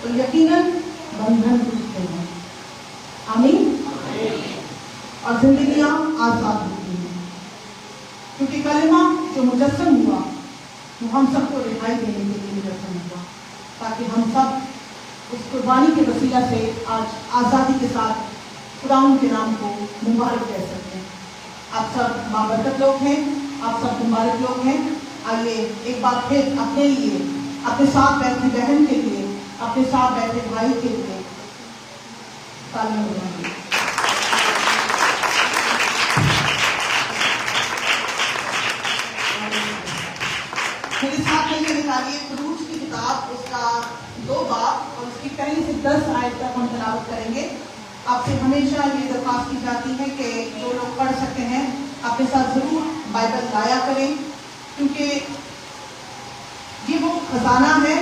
तो यकीनन बंधन टूटते हैं। आमीन। और जिंदगियां आजाद होती हैं, क्योंकि कलिमा जो मुजस्सम हुआ वो हम सबको रिहाई देने के लिए मुजस्सम हुआ, ताकि हम सब उस कुर्बानी के वसीला से आज आज़ादी के साथ खुदावंद के नाम को मुबारक कह सकते हैं। आप सब बाबरकत लोग हैं, आप सब मुबारक लोग हैं। आइए एक बार फिर अपने लिए, अपने साथ बैठे बहन के लिए, अपने साथ बैठे भाई के लिए तालियां बजाएंगे। मेरे साथ में निकालिए कुरूज की किताब, उसका 2 बाब और उसकी पहली से 10 आयत तक हम तिलावत करेंगे। आपसे हमेशा ये दरख्वास्त की जाती है कि जो लोग पढ़ सकते हैं अपने साथ जरूर बाइबल लाया करें, क्योंकि ये वो खजाना है,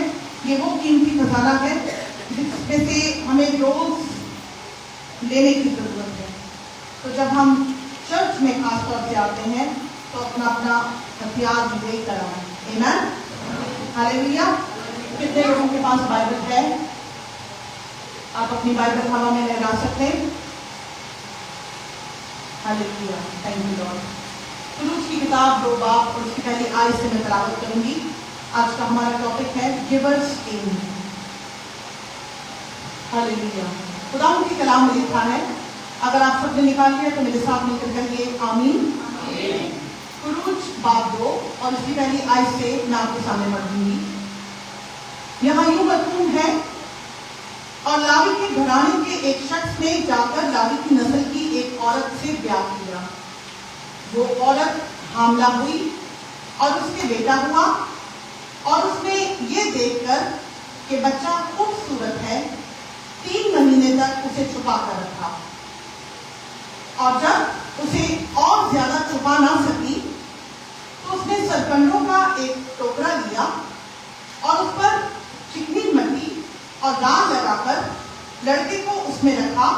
ये वो कीमती खजाना है जिसमें से हमें रोज लेने की जरूरत है। तो जब हम चर्च में खास तौर से आते हैं तो अपना अपना हथियार भी लेकर आए। आमीन, हालेलुया। कितने लोगों के पास बाइबल है? आप अपनी बाइबल हवा में लहरा सकते हैं। Hallelujah, thank you Lord. कुरूज की किताब 2 बाब और उसकी पहली आयत से मैं तिलावत करूंगी। आज का हमारा टॉपिक है गिवर्स एम। हालेलुया। खुदावंद के कलाम में लिखा है, अगर आप सबने निकाल लिया तो मेरे साथ मिलकर कहिए आमीन। कुरूज बाब 2 और उसकी पहली आयत से मैं आपके सामने पढ़ दूंगी। यहाँ यूं मजमून है, और लावी के घराने के एक शख्स ने जाकर लावी की नस्ल की एक औरत से ब्याह किया। वो औरत हामला हुई और उसके बेटा हुआ, और उसने ये देखकर कि बच्चा खूबसूरत है 3 महीने तक उसे छुपा कर रखा, और जब उसे और ज्यादा छुपा ना सकी तो उसने सरकंडों का एक टोकरा लिया और उस पर चिकनी मट्टी और दाल लगाकर लड़के को उसमें रखा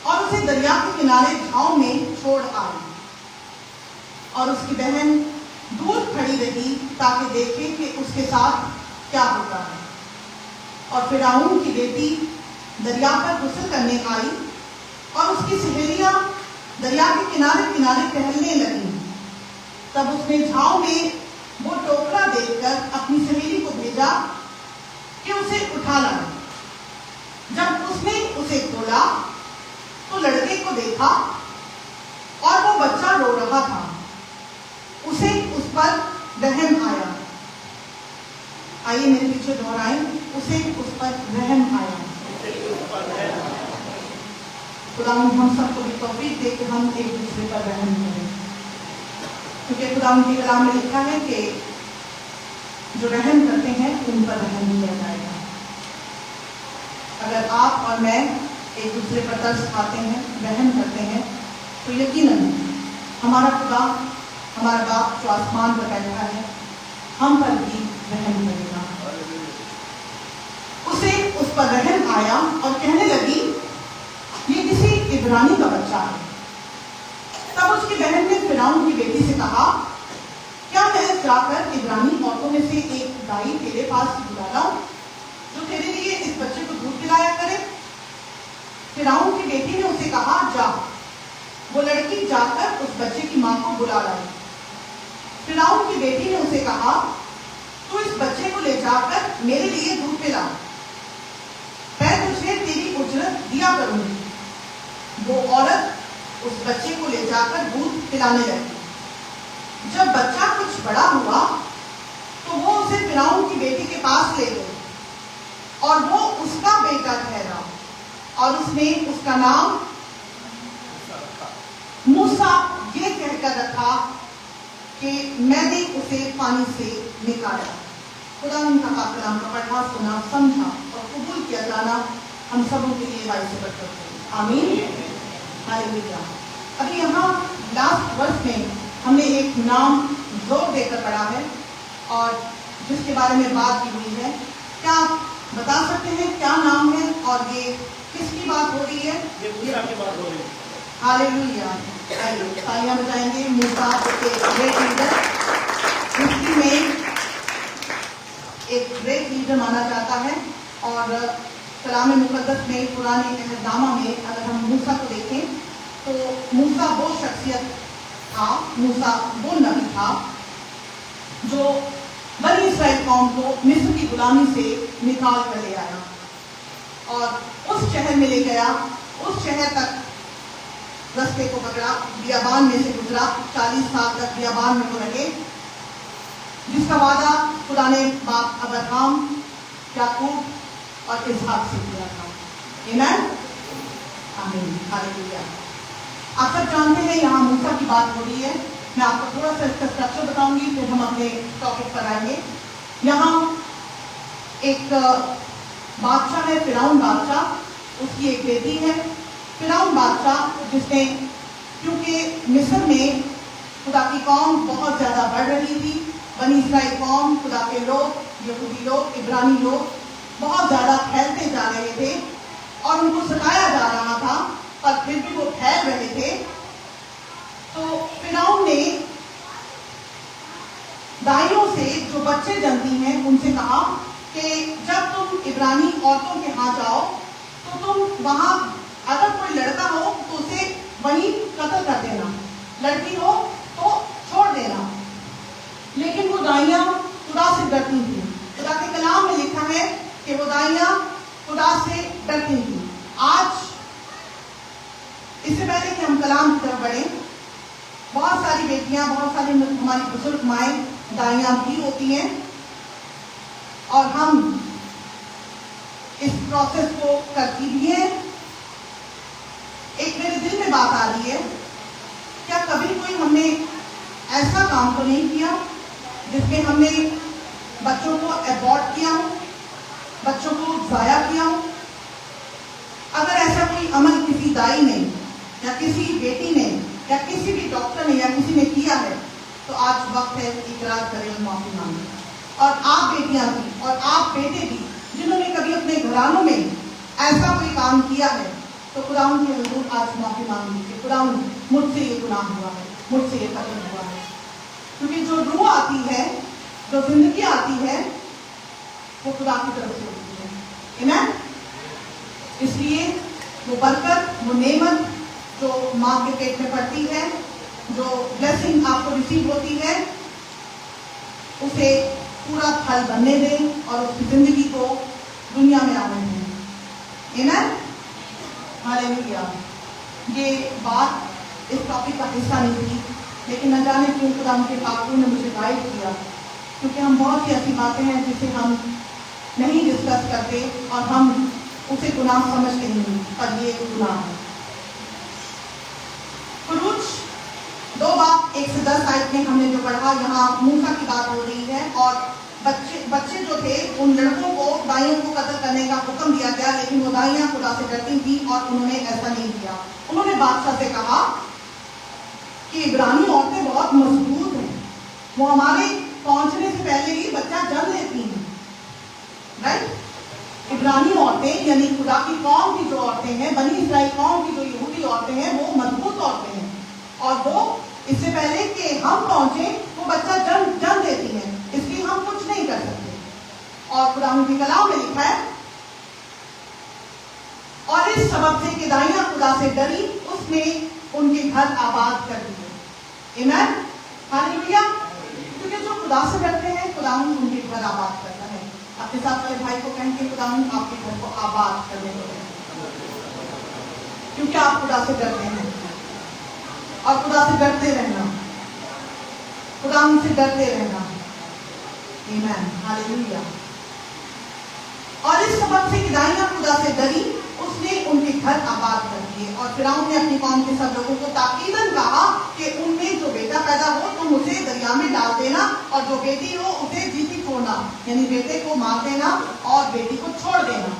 और उसे दरिया के किनारे झाव में छोड़ आई। और उसकी बहन दूर खड़ी रही ताकि देखे कि उसके साथ क्या होता है। और फिरौन की बेटी दरिया पर गुस्ल करने आई, और उसकी सहेलियां दरिया के किनारे किनारे टहलने लगी। तब उसने झाव में वो टोकरा देखकर अपनी सहेली को भेजा कि उसे उठा लाए। जब उसने उसे खोला तो लड़के को देखा और वो बच्चा रो रहा था। उसे उस पर रहम आया। आइए मेरे पीछे दोहराएं, उसे उस पर रहम आया। खुदावंद हम सबको भी तौफीक दे कि हम एक दूसरे पर रहम करें, क्योंकि खुदावंद के कलाम में लिखा है कि जो रहम करते हैं उन पर रहम किया जाएगा। अगर आप और मैं एक दूसरे पर तरस खाते हैं, रहम करते हैं, तो यकीनन हमारा खुदा, हमारा बाप जो आसमान पर बैठा है, हम पर भी रहम करेगा। उसे उस पर रहम आया और कहने लगी, ये किसी इब्रानी का बच्चा है। तब उसकी बहन ने फिरौन की बेटी से कहा, क्या मैं जाकर इब्रानी औरतों में से एक दाई तेरे पास बुला लाऊं जो तेरे लिए इस बच्चे को दूध पिलाया करे? फिरौन की बेटी ने उसे कहा, जा। वो लड़की जाकर उस बच्चे की मां को बुला लाई। फिरौन की बेटी ने उसे कहा, तू इस बच्चे को ले जाकर मेरे लिए दूध पिला, मैं तुझे तेरी उजरत दिया करूंगी। वो औरत उस बच्चे को ले जाकर दूध पिलाने लगी। जब बच्चा कुछ बड़ा हुआ तो वो उसे फिरौन की बेटी के पास ले गई, और वो उसका बेटा ठहरा, और उसने उसका नाम मूसा ये कहकर रखा कि मैंने उसे पानी से निकाला। खुदा उनका कलाम का पढ़ा, सुना, समझा और कबूल किया जाना हम सबों के लिए बाइस से बरकत हो। आमीन, हालेलुया। अभी यहाँ लास्ट वर्ष में हमने एक नाम जोर देकर पढ़ा है और जिसके बारे में बात की हुई है। क्या आप बता सकते हैं क्या नाम है और ये किसकी बात हो रही है? ये मूसा की बात हो रही है। हालेलुया। तालियां बजाएंगे। मूसा एक ग्रेट लीडर, हिस्ट्री में एक ग्रेट लीडर माना जाता है, और اور کلام مقدس میں پرانے عہدنامہ میں اگر ہم موسیٰ کو دیکھیں تو موسیٰ وہ شخصیت تھا، موسیٰ وہ نبی تھا جو بنی اسرائیل قوم کو مصر کی غلامی سے نکال کر لے آیا اور اس شہر میں لے گیا، اس شہر تک رستے کو پکڑا، بیابان میں سے گزرا، 40 سال تک بیابان میں وہ رہے، جس کا وعدہ خدا نے باپ ابراہیم، یعقوب اور اسحاق سے کیا تھا۔ آمین، آمین، ہاللیلویا۔ آپ سب جانتے ہیں یہاں موسیٰ کی بات ہو رہی ہے۔ میں آپ کو تھوڑا سا اس کا اسٹرکچر بتاؤں گی، پھر ہم اپنے ٹاپک پر آئیں گے۔ یہاں ایک بادشاہ ہے، فرعون بادشاہ، اس کی ایک بیٹی ہے۔ فرعون بادشاہ جس نے، کیونکہ مصر میں خدا کی قوم بہت زیادہ بڑھ رہی تھی، بنی اسرائیل قوم، خدا کے لوگ، یہودی لوگ، عبرانی لوگ بہت زیادہ پھیلتے جا رہے تھے اور ان کو ستایا جا رہا تھا، پر پھر بھی وہ پھیل رہے تھے۔ تو فرعون نے دائیوں سے جو بچے جنتی ہیں ان سے کہا کہ جب تم عبرانی عورتوں کے ہاں جاؤ تو تم وہاں اگر کوئی لڑکا ہو تو اسے وہیں قتل کر دینا، لڑکی ہو تو چھوڑ دینا۔ لیکن وہ دائیاں خدا سے ڈرتی تھیں۔ خدا کے کلام میں لکھا ہے کہ وہ دائیاں خدا سے ڈرتی تھیں۔ آج اس سے پہلے کہ ہم کلام کی طرف بڑھیں، بہت ساری بیٹیاں، بہت ساری ہماری بزرگ مائیں دائیاں بھی ہوتی ہیں اور ہم اس پروسیس کو کرتی بھی ہیں۔ ایک میرے دل میں بات آ رہی ہے، کیا کبھی کوئی ہم نے ایسا کام تو نہیں کیا جس میں ہم نے بچوں کو ابورٹ کیا ہو، بچوں کو ضائع کیا ہو؟ اگر ایسا کوئی عمل کسی دائی نے یا کسی بیٹی نے یا کسی بھی ڈاکٹر نے یا کسی نے کیا ہے تو آج وقت ہے اقرار کریں اور معافی مانگیں۔ اور آپ بیٹیاں بھی اور آپ بیٹے بھی جنہوں نے کبھی اپنے گھرانوں میں ایسا کوئی کام کیا ہے تو خداوند کے حضور آج معافی مانگ لیجیے، خداوند مجھ سے یہ گناہ ہوا ہے، مجھ سے یہ قتل ہوا ہے۔ کیونکہ جو روح آتی ہے، جو زندگی آتی ہے، وہ خدا کی طرف سے ہوتی ہے۔ آمین۔ اس لیے وہ برکت، وہ نعمت جو ماں کے پیٹ میں پڑتی ہے، جو بلیسنگ آپ کو ریسیو ہوتی ہے، اسے پورا پھل بننے دیں اور اس کی زندگی کو دنیا میں آنے دیں۔ آمین، ہاللیلویا۔ یہ بات اس ٹاپک کا حصہ نہیں تھی، لیکن نہ جانے کیوں خدا ان کے پاکوں نے مجھے گائیڈ کیا، کیونکہ ہم بہت سی ایسی باتیں ہیں جسے ہم نہیں ڈسکس کرتے اور ہم اسے گناہ سمجھتے نہیں، پر یہ گناہ ہے۔ خروج 2:1-10 آیت میں ہم نے جو پڑھا، یہاں موسیٰ کی بات ہو رہی ہے اور بچے جو تھے ان لڑکوں کو، دائیوں کو قتل کرنے کا حکم دیا گیا، لیکن وہ دائیاں خدا سے ڈرتی تھیں اور انہوں نے ایسا نہیں کیا۔ انہوں نے بادشاہ سے کہا کہ عبرانی عورتیں بہت مضبوط ہیں، وہ ہمارے پہنچنے سے پہلے ہی بچہ جن لیتی ہیں، رائٹ؟ عبرانی عورتیں یعنی خدا کی قوم کی جو عورتیں ہیں، بنی اسرائیل قوم کی جو یہودی عورتیں ہیں، وہ مضبوط عورتیں ہیں اور وہ اس سے پہلے کہ ہم پہنچیں وہ بچہ جن دیتی ہیں، اس لیے ہم کچھ نہیں کر سکتے۔ اور خدا کے کلام میں لکھا ہے، اور اس سبب سے کہ دائیاں خدا سے ڈری، اس نے ان کے گھر آباد کر دیے۔ آمین، ہاللیلویا۔ کیونکہ جو خدا سے ڈرتے ہیں خدا ان کے گھر آباد کرتا ہے۔ اپنے ساتھ والے بھائی کو کہیں کہ خدا آپ کے گھر کو آباد کرنے کو، کیونکہ آپ خدا سے ڈرتے ہیں اور خدا سے ڈرتے رہنا، خدا ان سے ڈرتے رہنا۔ آمین، ہاللیلویا۔ اور اس سبب سے کہ دائیاں خدا سے ڈری، اس نے ان کے گھر آباد کر دیے۔ اور فرعون نے اپنی قوم کے سب لوگوں کو تاکیداً کہا کہ ان میں جو بیٹا پیدا ہو تم اسے دریا میں ڈال دینا، اور جو بیٹی ہو اسے جیتی چھوڑنا، یعنی بیٹے کو مار دینا اور بیٹی کو چھوڑ دینا۔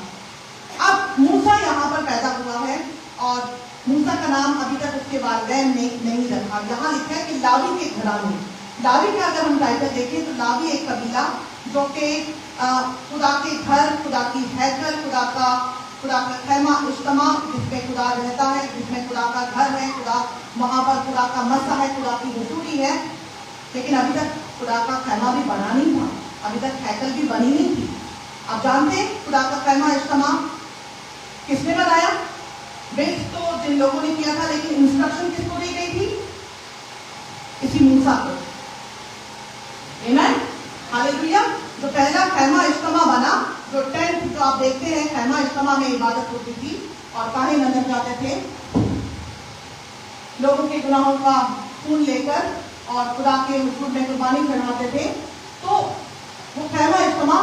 اب موسیٰ یہاں پر پیدا ہوا ہے اور موسیٰ کا نام ابھی تک اس کے والدین نے نہیں رکھا۔ یہاں لکھا ہے کہ لاوی کے گھرانے۔ لاوی کا اگر ہم ٹائٹل دیکھیں تو لاوی ایک قبیلہ جو کہ خدا کے گھر، خدا کی ہیکل، خدا کا خیمہ اجتماع، جس میں خدا رہتا ہے، جس میں خدا کا گھر ہے، خدا وہاں پر خدا کا مسا ہے، خدا کی حضوری ہے۔ لیکن ابھی تک خدا کا خیمہ بھی بنا نہیں تھا، ابھی تک ہیکل بھی بنی نہیں تھی۔ आप जानते हैं खुदा का खैमा इज्तिमा किसने बनाया? बिल्ड तो जिन लोगों ने किया था, लेकिन इंस्ट्रक्शन किसको दी गई थी? इसी मूसा को। आमीन, हालेलुया। जो पहला खैमा इज्तिमा बना, जो टेंट जो आप देखते हैं, खैमा इज्तिमा में इबादत होती थी और काहे नजर जाते थे? लोगों के गुनाहों का खून लेकर और खुदा के हुजूर में कुर्बानी चढ़ाते थे। तो वो खैमा इज्तिमा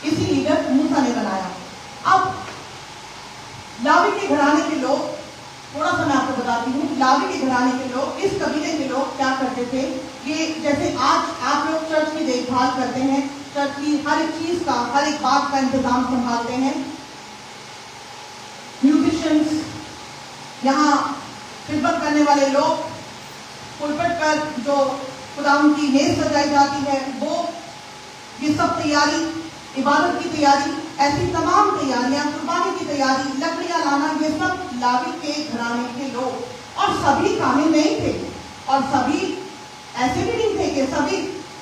इसी लीडर मूसा ने बनाया। अब लावी के घराने के लोग, थोड़ा सा मैं आपको बताती हूँ, लावी के घराने के लोग, इस कबीले के लोग क्या करते थे? ये जैसे आज आप लोग चर्च की देखभाल करते हैं, चर्च की हर एक चीज का, हर एक बात का इंतजाम संभालते हैं, म्यूजिशियंस, यहाँ खिदमत करने वाले लोग, पुलपट पर जो खुदावंद की मेज सजाई जाती है वो, ये सब तैयारी, इबादत की तैयारी, ऐसी तमाम तैयारियां, कुर्बानी की तैयारी, लकड़ियां लाना, ये सब लावी के घराने के लोग, और सभी कामिल नहीं थे, और सभी ऐसे भी नहीं थे कि सभी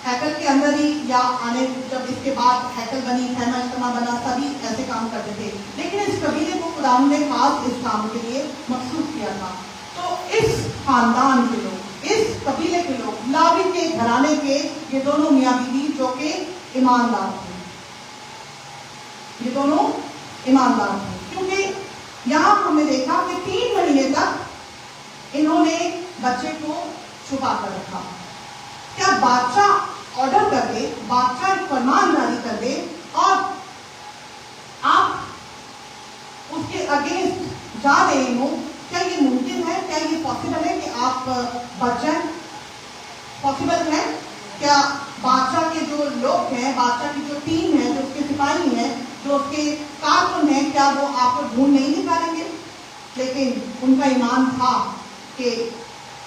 हैकल के अंदर ही या आने, जब इसके बाद हैकल बनी, खैमा इज्तिमा बना, सभी ऐसे काम करते थे। लेकिन इस कबीले को खुदावंद ने खास इस काम के लिए मखसूस किया था। तो इस खानदान के लोग, इस कबीले के लोग, लावी के घराने के ये दोनों मियाँ बीवी जो कि ईमानदार थे, ये दोनों ईमानदार थे, क्योंकि यहाँ हमने देखा कि 3 महीने तक इन्होंने बच्चे को छुपा कर रखा। क्या बादशाह ऑर्डर कर दे, बादशाह एक फरमान जारी कर दे और आप उसके अगेंस्ट जा रहे हो, क्या ये मुमकिन है? क्या ये पॉसिबल है कि आप बच जाएं? पॉसिबल है? क्या बादशाह के जो लोग हैं, बादशाह की जो टीम है, जो उसके सिपाही हैं, जो उसके कारकुन हैं, क्या वो आपको ढूंढ नहीं निकालेंगे? लेकिन उनका ईमान था कि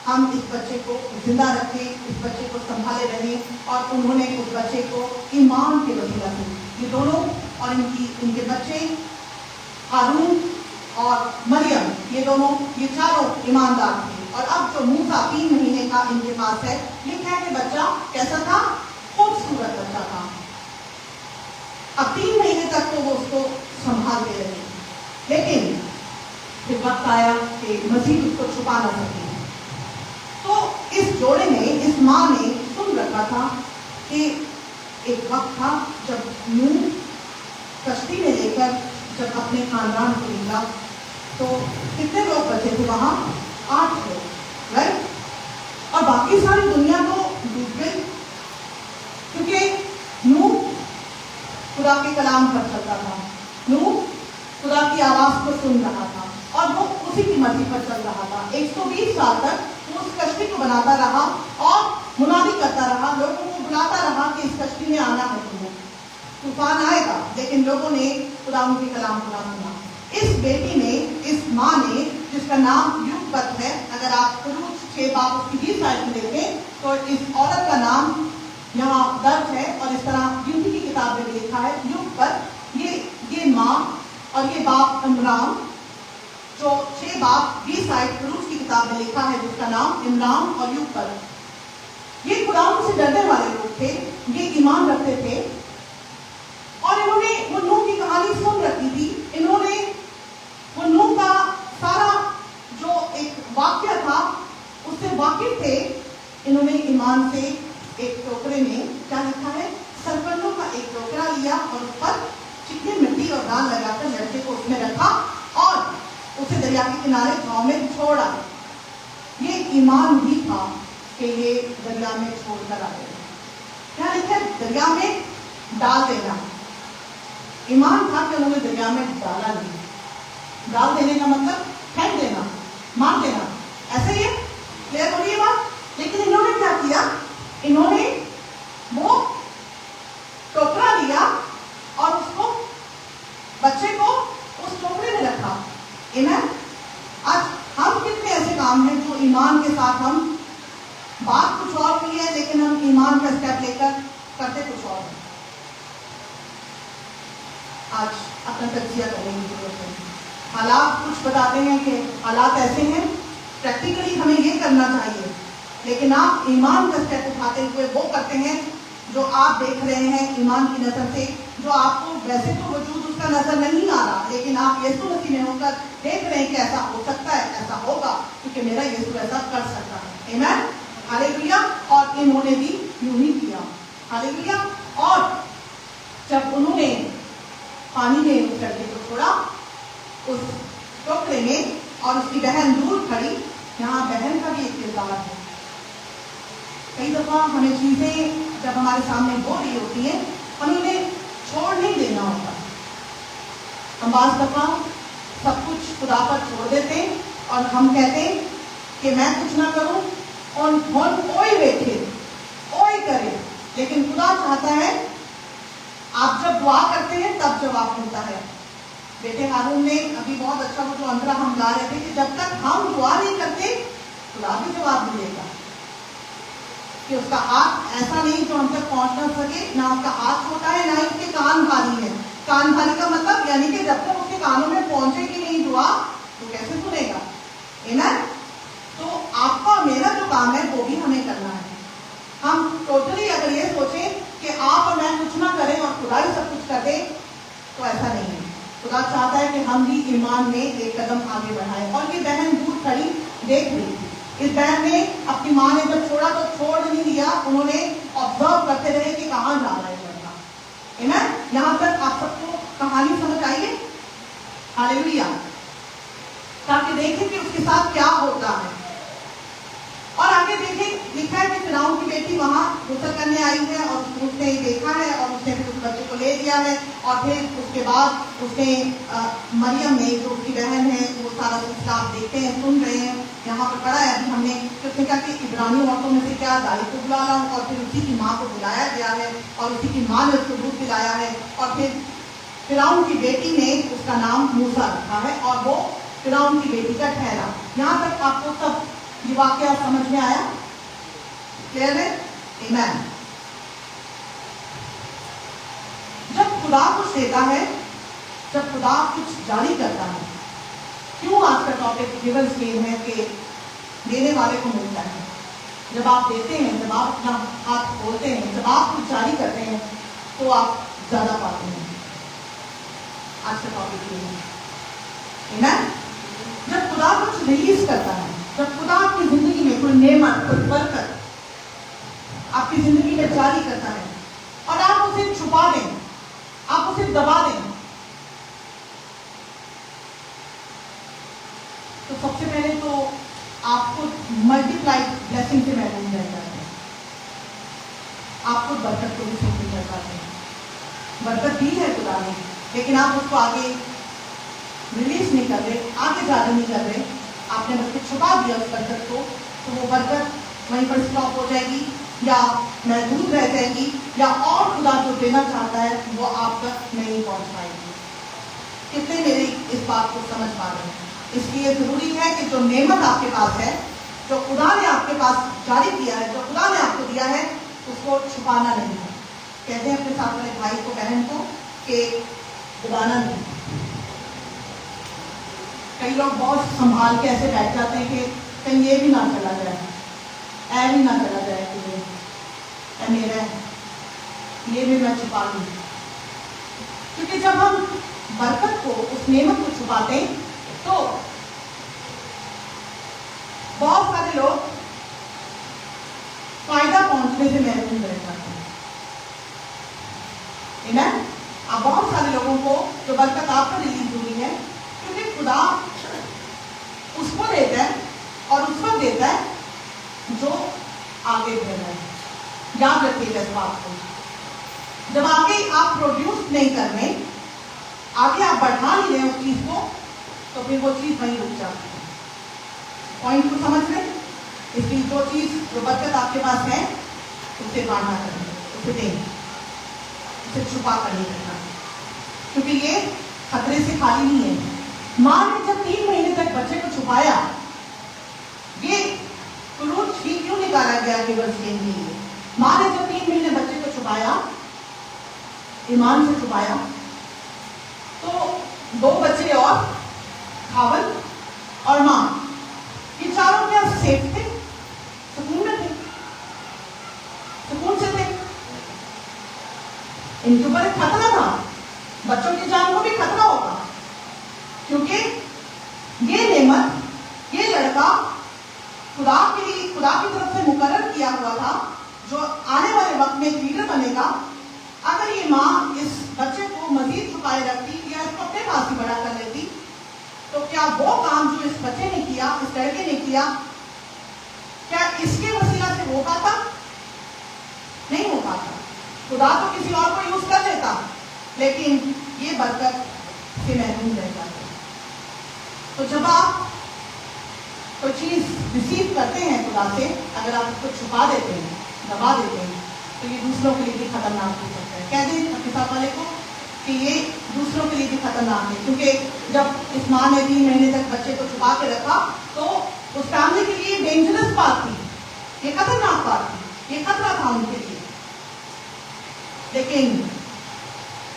हम इस बच्चे को जिंदा रखें, इस बच्चे को संभाले रहें, और उन्होंने उस बच्चे को ईमान के वसीला से, ये दोनों और इनके बच्चे हारून और मरियम, ये दोनों, ये चारों ईमानदार थे। और अब जो मूसा 3 महीने का इनके पास है, लिखा है कि बच्चा कैसा था? खूबसूरत बच्चा था। अब 3 महीने तक तो वो उसको संभालते रहे, लेकिन फिर वक्त आया कि मसीह उसको छुपा ना सके। तो इस जोड़े ने, इस माँ ने सुन रखा था कि एक वक्त था जब नूह कश्ती में लेकर जब अपने खानदान को निकला, तो कितने लोग बचे थे वहां? 8 लोग, राइट? और बाकी सारी दुनिया तो डूब गई, क्योंकि नूह खुदा के कलाम पर चलता था, नूह खुदा की आवाज को सुन रहा था और वो उसी की मर्जी पर चल रहा था। 120 साल तक वो उस कश्ती को बनाता रहा और मुनादी करता रहा, लोगों को बुलाता रहा कि इस कश्ती में आना है तुम्हें, तूफान आएगा, लेकिन लोगों ने खुदा के कलाम को ना सुना। इस बेटी ने, इस माँ ने, जिसका नाम युगपत है, अगर आप कुरूज 6 बाब उसकी 20 आयत में देखें तो इस औरत का नाम यहाँ दर्ज है, और इस तरह गिनती की किताब में लिखा है युगपत। ये माँ और ये बाप इमरान, जो 6 बाब 20 आयत कुरूज की किताब में लिखा है, जिसका नाम इमरान और युगपत, ये खुदावंद से डरने वाले लोग थे, ये ईमान रखते थे, और इन्होंने वो नूह की कहानी सुन रखी थी। इन्होंने वो नूह का सारा जो एक वाक्य था उससे वाकिफ थे। इन्होंने ईमान से एक टोकरे में क्या लिखा है? सरकंडों का एक टोकरा लिया और उस पर चिकनी मिट्टी और दाल लगाकर लड़के को उसमें रखा और उसे दरिया के किनारे गांव में छोड़ा। ये ईमान भी था कि ये दरिया में छोड़कर आ गए। क्या लिखा है? दरिया में डाल देना। ईमान था कि उन्होंने दरिया में डाला नहीं। डाल देने का मतलब फेंक देना, मार देना, ऐसे ही क्लियर हो रही है बात। लेकिन इन्होंने क्या किया? इन्होंने वो टोकरा लिया और उसको, बच्चे को उस टोकरे में रखा। आमीन। आज हम कितने ऐसे काम हैं जो ईमान के साथ, हम बात कुछ और की है लेकिन हम ईमान का स्टेप लेकर करते कुछ और है। आज अपना तज्जिया करने की जरूरत है। हालात कुछ बताते हैं कि हालात ऐसे हैं, प्रैक्टिकली हमें ये करना चाहिए, लेकिन आप ईमान का स्टेप उठाते हुए वो करते हैं جو آپ دیکھ رہے ہیں ایمان کی نظر سے، جو آپ کو ویسے تو وجود اس کا نظر نہیں آ رہا، لیکن آپ یسوع مسیح میں ہو کر دیکھ رہے ہیں کہ ایسا ہو سکتا ہے، ایسا ہوگا، کیونکہ میرا یسوع ایسا کر سکتا ہے۔ آمین، ہاللیلویا۔ اور انہوں نے بھی یوں ہی کیا، ہاللیلویا۔ اور جب انہوں نے پانی میں اس لڑکے کو چھوڑا، اس ٹوکرے میں، اور اس کی بہن دور کھڑی، یہاں بہن کا بھی ایک کردار ہے۔ کئی دفعہ ہمیں چیزیں جب ہمارے سامنے ہو رہی ہوتی ہیں، ہمیں انہیں چھوڑ نہیں دینا ہوتا۔ ہم بعض دفعہ سب کچھ خدا پر چھوڑ دیتے اور ہم کہتے کہ میں کچھ نہ کروں اور کوئی دیکھے، کوئی کرے، لیکن خدا چاہتا ہے آپ جب دعا کرتے ہیں تب جواب ملتا ہے۔ بیٹے ہارون نے ابھی بہت اچھا وہ جو اندرا ہم گا رہے تھے کہ جب تک ہم دعا نہیں کرتے خدا بھی جواب نہیں دے گا، کہ اس کا ہاتھ ایسا نہیں جو ہم تک پہنچ نہ سکے، نہ اس کا ہاتھ چھوٹا ہے، نہ ہی اس کے کان بھاری ہے۔ کان بھاری کا مطلب یعنی کہ جب تک اس کے کانوں میں پہنچے گی نہیں دعا تو کیسے سنے گا؟ آمین۔ تو آپ کا میرا جو کام ہے وہ بھی ہمیں کرنا ہے۔ ہم ٹوٹلی اگر یہ سوچیں کہ آپ اور میں کچھ نہ کریں اور خدا ہی سب کچھ کر دے تو ایسا نہیں ہے۔ خدا چاہتا ہے کہ ہم بھی ایمان میں ایک قدم آگے بڑھائیں۔ اور یہ بہن دور کھڑی دیکھ رہی تھی۔ اس بہن نے اپنی ماں نے جب چھوڑا تو چھوڑ نہیں دیا، انہوں نے آبزرو کرتے رہے کہ کہاں جا رہا ہے لڑکا۔ آمین۔ یہاں تک آپ سب کو کہانی سمجھ آئیے؟ ہاللیلویا۔ تاکہ دیکھیں کہ اس کے ساتھ کیا ہوتا ہے۔ اور آگے دیکھیں لکھا ہے کہ فرعون کی بیٹی وہاں غسل کرنے آئی ہے اور اس نے دیکھا ہے اور اس نے پھر اس بچے کو لے لیا ہے، اور پھر اس کے بعد اس نے مریم نے جو اس کی بہن ہے وہ سارا سلسلہ آپ دیکھتے ہیں، سن رہے ہیں، یہاں پر پڑھا ہے ابھی ہم نے کہ اس نے کہا کہ عبرانی عورتوں میں سے کیا دائی کو بلا لاؤں، اور پھر اسی کی ماں کو بلایا گیا ہے اور اسی کی ماں نے اس کو دودھ پلایا ہے، اور پھر فرعون کی بیٹی نے اس کا نام موسیٰ رکھا ہے اور وہ فرعون کی بیٹی کا ٹھہرا۔ یہاں تک آپ کو سب یہ واقعہ سمجھ میں آیا؟ کلیئر ہے؟ آمین۔ جب خدا کچھ دیتا ہے، جب خدا کچھ جاری کرتا ہے، کیوں آج کا ٹاپک گیورز گیم ہے کہ دینے والے کو ملتا ہے۔ جب آپ دیتے ہیں، جب آپ اپنا ہاتھ کھولتے ہیں، جب آپ کچھ جاری کرتے ہیں تو آپ زیادہ پاتے ہیں۔ آج کا ٹاپک یہ ہے۔ آمین۔ جب خدا کچھ ریلیز کرتا ہے، جب خدا آپ کی زندگی میں کوئی نعمت، کوئی برکت آپ کی زندگی میں جاری کرتا ہے اور آپ اسے چھپا دیں، آپ اسے دبا دیں، تو سب سے پہلے تو آپ کو ملٹی پلائی بلیسنگ سے محروم رہ جاتے ہیں، آپ کو برکت کو بھی چھوٹی کر جاتے ہیں۔ برکت دی ہے خدا نے، لیکن آپ اس کو آگے ریلیز نہیں کر رہے، آگے زیادہ نہیں کر رہے، آپ نے بس چھپا دیا اس برکت کو، تو وہ برکت وہیں پر اسٹاپ ہو جائے گی یا محدود رہ جائے گی، یا اور خدا جو دینا چاہتا ہے وہ آپ تک نہیں پہنچ پائے گی۔ کتنے میری اس بات کو سمجھ پا رہے ہیں؟ اس لیے ضروری ہے کہ جو نعمت آپ کے پاس ہے، جو خدا نے آپ کے پاس جاری کیا ہے، جو خدا نے آپ کو دیا ہے، اس کو چھپانا نہیں ہے۔ کہتے ہیں اپنے ساتھ والے بھائی کو، بہن کو کہ دبانا نہیں۔ کئی لوگ بہت سنبھال کے ایسے بیٹھ جاتے ہیں کہ کہیں یہ بھی نہ چلا جائے، اے بھی نہ چلا جائے کہ اے میرا یہ بھی میں چھپا لوں۔ کیونکہ جب ہم برکت کو، اس نعمت کو چھپاتے ہیں تو بہت سارے لوگ فائدہ پہنچنے سے محروم رہ جاتے ہیں۔ آمین۔ آپ بہت سارے لوگوں کو جو برکت آپ پر ریلیز ہوئی ہے، کیونکہ خدا اس کو دیتا ہے اور اس کو دیتا ہے جو آگے بڑھ رہا ہے۔ یاد رکھیے گا اس بات کو، جب آگے آپ پروڈیوس نہیں کر رہے، آگے آپ بڑھا نہیں رہے اس چیز کو، تو پھر وہ چیز وہیں رک جاتی ہے۔ پوائنٹ کو سمجھ لیں؟ اس لیے جو چیز، جو برکت آپ کے پاس ہے، اسے بانٹنا کریں، اسے دیں، اسے چھپا کر نہیں رکھنا، کیونکہ یہ خطرے سے خالی نہیں ہے۔ ماں نے جب 3 مہینے تک بچے کو چھپایا، یہ کلوچ ہی کیوں نکالا گیا گیورز گیم کے لیے؟ ماں نے جب 3 مہینے بچے کو چھپایا، ایمان سے چھپایا، تو 2 بچے اور خاوند اور ماں، یہ چاروں کیا سیف تھے؟ سکون میں تھے، سکون سے تھے۔ इनके ऊपर एक खतरा था, बच्चों की जान को भी खतरा होगा, क्योंकि ये नेमत, ये लड़का खुदा के लिए, खुदा की तरफ से मुकर्रर किया हुआ था, जो आने वाले वक्त में एक लीडर बनेगा। अगर ये माँ इस बच्चे को मजीद छुपाए रखती या इसको अपने पास ही बड़ा कर लेती, तो क्या वो काम जो इस बच्चे ने किया, इस लड़के ने किया, क्या इसके वसीला से हो पाता? नहीं हो पाता। खुदा तो किसी और को यूज कर लेता, लेकिन ये बरकत से महरूम रह जाता। तो जब आप कोई चीज रिसीव करते हैं खुदा से, अगर आप उसको छुपा देते हैं, दबा देते हैं, तो ये दूसरों के लिए भी खतरनाक हो सकता है। कह दें अपने साथ वाले को कि ये दूसरों के लिए भी खतरनाक है, क्योंकि जब इस माँ ने 3 महीने तक बच्चे को छुपा के रखा, तो उस फैमिली के लिए डेंजरस बात थी, ये खतरनाक बात थी, ये खतरा था उनके लिए। लेकिन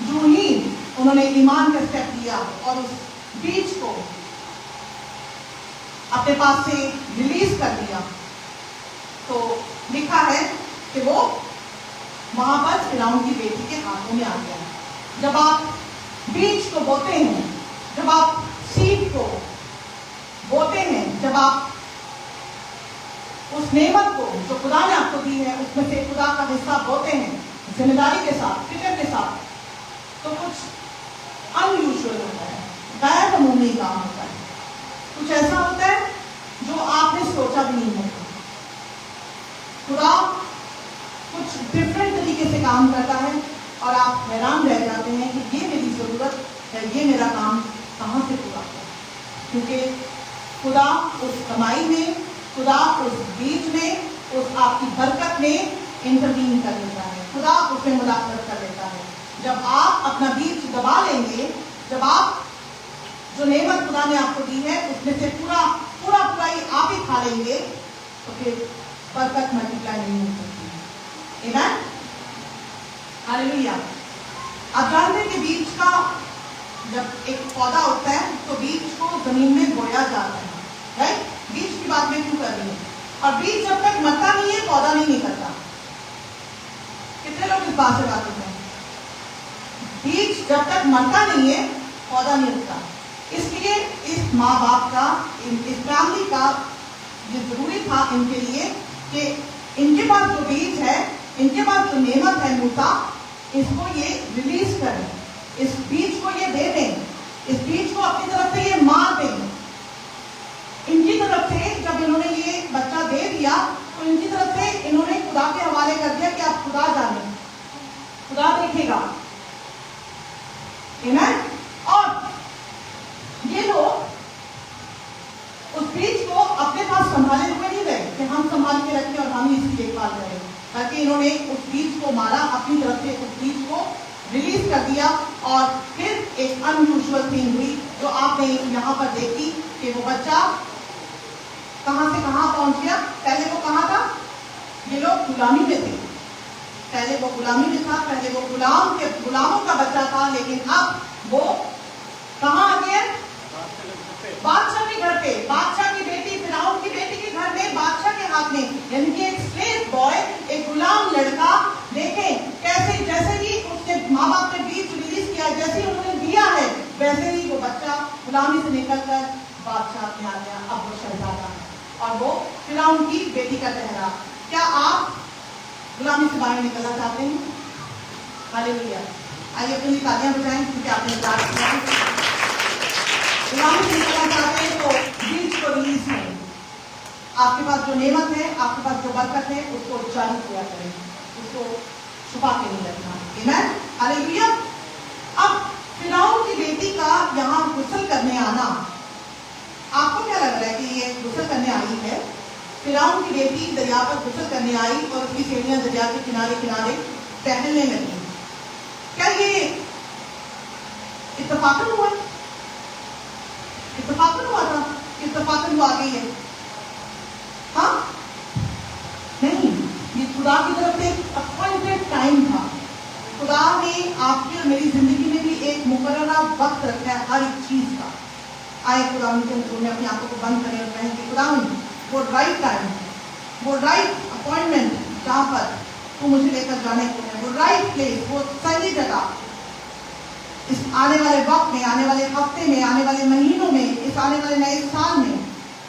जो ही उन्होंने ईमान का स्टेप लिया और उस बीज को अपने पास से रिलीज कर दिया, तो लिखा है कि वो वहां पर फिरौन की बेटी के हाथों में आ गया। जब आप बीज को बोते हैं, जब आप सीड को बोते हैं, जब आप उस नेमत को जो खुदा ने आपको दी है, उसमें से खुदा का हिस्सा बोते हैं जिम्मेदारी के साथ, फिक्र के साथ, तो कुछ अनयूजुअल होता है, गैर मामूली काम होता है, कुछ ऐसा होता है जो आपने सोचा भी नहीं होता। खुदा कुछ डिफरेंट तरीके से काम करता है और आप हैरान रह जाते हैं कि ये मेरी जरूरत है, ये मेरा काम कहाँ से पूरा हो, क्योंकि खुदा उस कमाई में, खुदा उस बीज में, उस आपकी बरकत में इंटरवीन कर देता है, खुदा उसमें मुदाखलत कर देता है। जब आप अपना बीज दबा लेंगे, जब आप जो नेमत खुदा ने आपको दी है उसमें से पूरा ही आप ही खा लेंगे, तो फिर बरकत मल्टीप्लाई नहीं हो सकती। आमीन, हालेलुया। आप जानते हैं कि बीज का जब एक पौधा उगता है तो बीज को जमीन में बोया जाता है, राइट? बीज की बात मैं क्यों कर रही हूँ? और बीज जब तक मरता नहीं है, पौधा नहीं निकलता। कितने लोग इस बात से वाकिफ हैं? बीज जब तक मरता नहीं है, पौधा नहीं उगता। इसलिए इस माँ बाप का, इस फैमिली का ये जरूरी था इनके लिए कि इनके पास जो बीज है, इनके पास जो नेमत है मूसा, इसको ये रिलीज करें, इस बीज को ये दे दें, इस बीज को अपनी तरफ से ये मार दें। इनकी तरफ से जब इन्होंने ये बच्चा दे दिया, तो इनकी तरफ से इन्होंने खुदा के हवाले कर दिया कि आप खुदा जाने, खुदा देखेगा। आमीन। और ये लोग उस बीज को अपने पास संभाले हुए नहीं रहे कि हम संभाल के रखें और हम ही इसकी देखभाल करें, बल्कि इन्होंने उस बीज को मारा, अपनी तरफ से उस बीज को रिलीज कर दिया। और फिर एक अनयूजुअल थिंग हुई जो आपने यहाँ पर देखी कि वो बच्चा कहाँ से कहाँ पहुंच गया। पहले वो कहाँ था? ये लोग गुलामी में थे, पहले वो गुलामी में था, पहले वो गुलामों का बच्चा था, लेकिन अब वो कहाँ आ गया? बादशाह के घर पे, बादशाह की बेटी, फिरौन की बेटी के घर में, बादशाह के हाथ में, यानी कि एक स्लेव बॉय, एक गुलाम लड़का। देखें कैसे, जैसे ही उसके माँ बाप ने बीज रिलीज किया, जैसे ही उन्होंने दिया है, वैसे ही वो बच्चा गुलामी से निकलकर बादशाह में आ गया। अब वो शहजादा है और वो फिरौन की बेटी का चेहरा। क्या आप गुलामी से बाहर निकलना चाहते हैं? हालेलुया। आइए अपनी तालियां बजाएं क्योंकि आपने प्यार किया। गुलामी से निकलना चाहते हैं तो बीज को रिलीज करें। आपके पास जो नेमत है, आपके पास जो बरकत है, उसको जारी किया करें, उसको छुपा के नहीं रखना। आमीन, हालेलुया। अब फिरौन की बेटी का यहाँ गुस्ल करने आना, आपको क्या लग रहा है कि ये गुस्ल करने आई है? फिरौन की बेटी दरिया पर गुस्ल करने आई और उसकी सीढ़ियां दरिया के किनारे किनारे टहलने लगी। क्या ये इत्तफाकन हुआ? इत्तफाकन हुआ था? इत्तफाकन वो आ गई है? हाँ, नहीं, ये खुदा की तरफ से अपॉइंटेड टाइम था। खुदा ने आपकी और मेरी जिंदगी में भी एक मुकर्ररा वक्त रखा है हर एक चीज का। आए खुदा में अपनी आंखों को बंद करें और कहें कि खुदा वो राइट टाइम है, वो राइट अपॉइंटमेंट है जहाँ पर तो मुझे लेकर जाने को है, वो राइट प्लेस, वो सही जगह, इस आने वाले वक्त में, आने वाले हफ्ते में, आने वाले महीनों में, इस आने वाले नए साल में,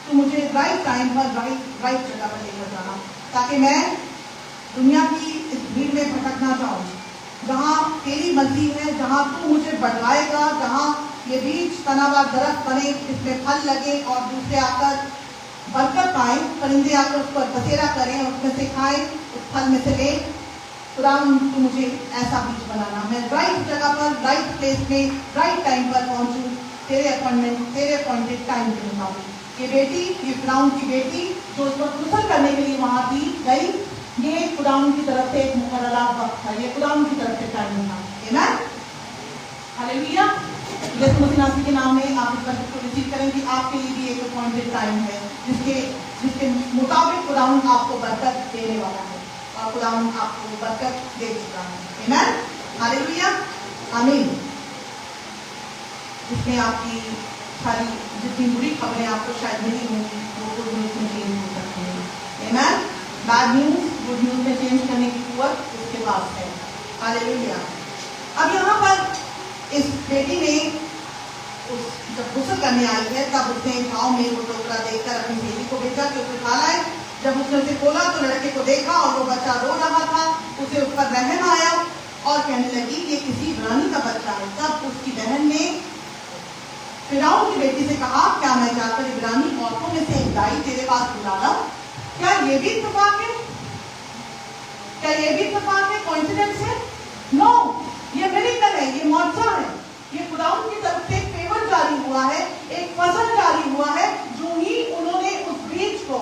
तो मुझे राइट टाइम पर राइट जगह पर लेकर जाना, ताकि मैं दुनिया की इस भीड़ में भटक ना जाऊं, जहाँ तेरी मर्जी है, जहाँ तू मुझे बढ़ाएगा, जहाँ ये बीज तनावार दरख्त बने, इसमें फल लगे और दूसरे आकर बरकत पाए, परिंदे आकर उस पर बसेरा करें और उसमें से खाएं, उस फल में से ले। खुदा तू मुझे ऐसा बीज बनाना, मैं राइट जगह पर, राइट प्लेस में, राइट टाइम पर पहुंचूं, तेरे अपॉइंटेड टाइम के मुताबिक। ये बेटी, ये खुदाउन की बेटी जो उस पर गुस्ल करने के लिए वहां थी गई, ये खुदाउन की तरफ से एक मुकर्ररा वक्त था, ये खुदाउन की तरफ से टाइम था। आमीन, हालेलुया। यीशु मसीह के नाम में आप इस बरकत को रिसीव करें कि आपके लिए भी एक अपॉइंटेड टाइम है, जिसके मुताबिक खुदाउन आपको बरकत देने वाला है और खुदाउन आपको बरकत दे चुका है। आमीन, हालेलुया, आमीन। इसमें आपकी सारी जितनी बुरी खबरें आपको शायद मिली होंगी वो गुड न्यूज में चेंज हो सकती है। आमीन, बैड न्यूज गुड न्यूज में चेंज करने की कुव्वत उसके पास है। हालेलुया। अब यहाँ पर इस बेटी ने जब गुस्ल करने आई है तब उसने गाँव में वो टोकरा देखकर अपनी बेटी को भेजा कि उसे खा लाए। जब उसने उसे खोला तो लड़के को देखा और वो बच्चा रो रहा था, उसे उस पर रहम आया और कहने लगी ये किसी रानी का बच्चा है। तब उसकी बहन ने फिरौन की बेटी से कहा, क्या मैं जाकर इब्रानी औरतों में से एक दाई तेरे पास बुला लाऊं? क्या ये भी इत्तेफाक है? क्या ये भी इत्तेफाक है, कोइंसिडेंस है? नो, ये मिरेकल है, ये मौजज़ा है, ये खुदाउन की तरफ से फेवर जारी हुआ है, एक फजल जारी हुआ है। जो ही उन्होंने उस बीज को,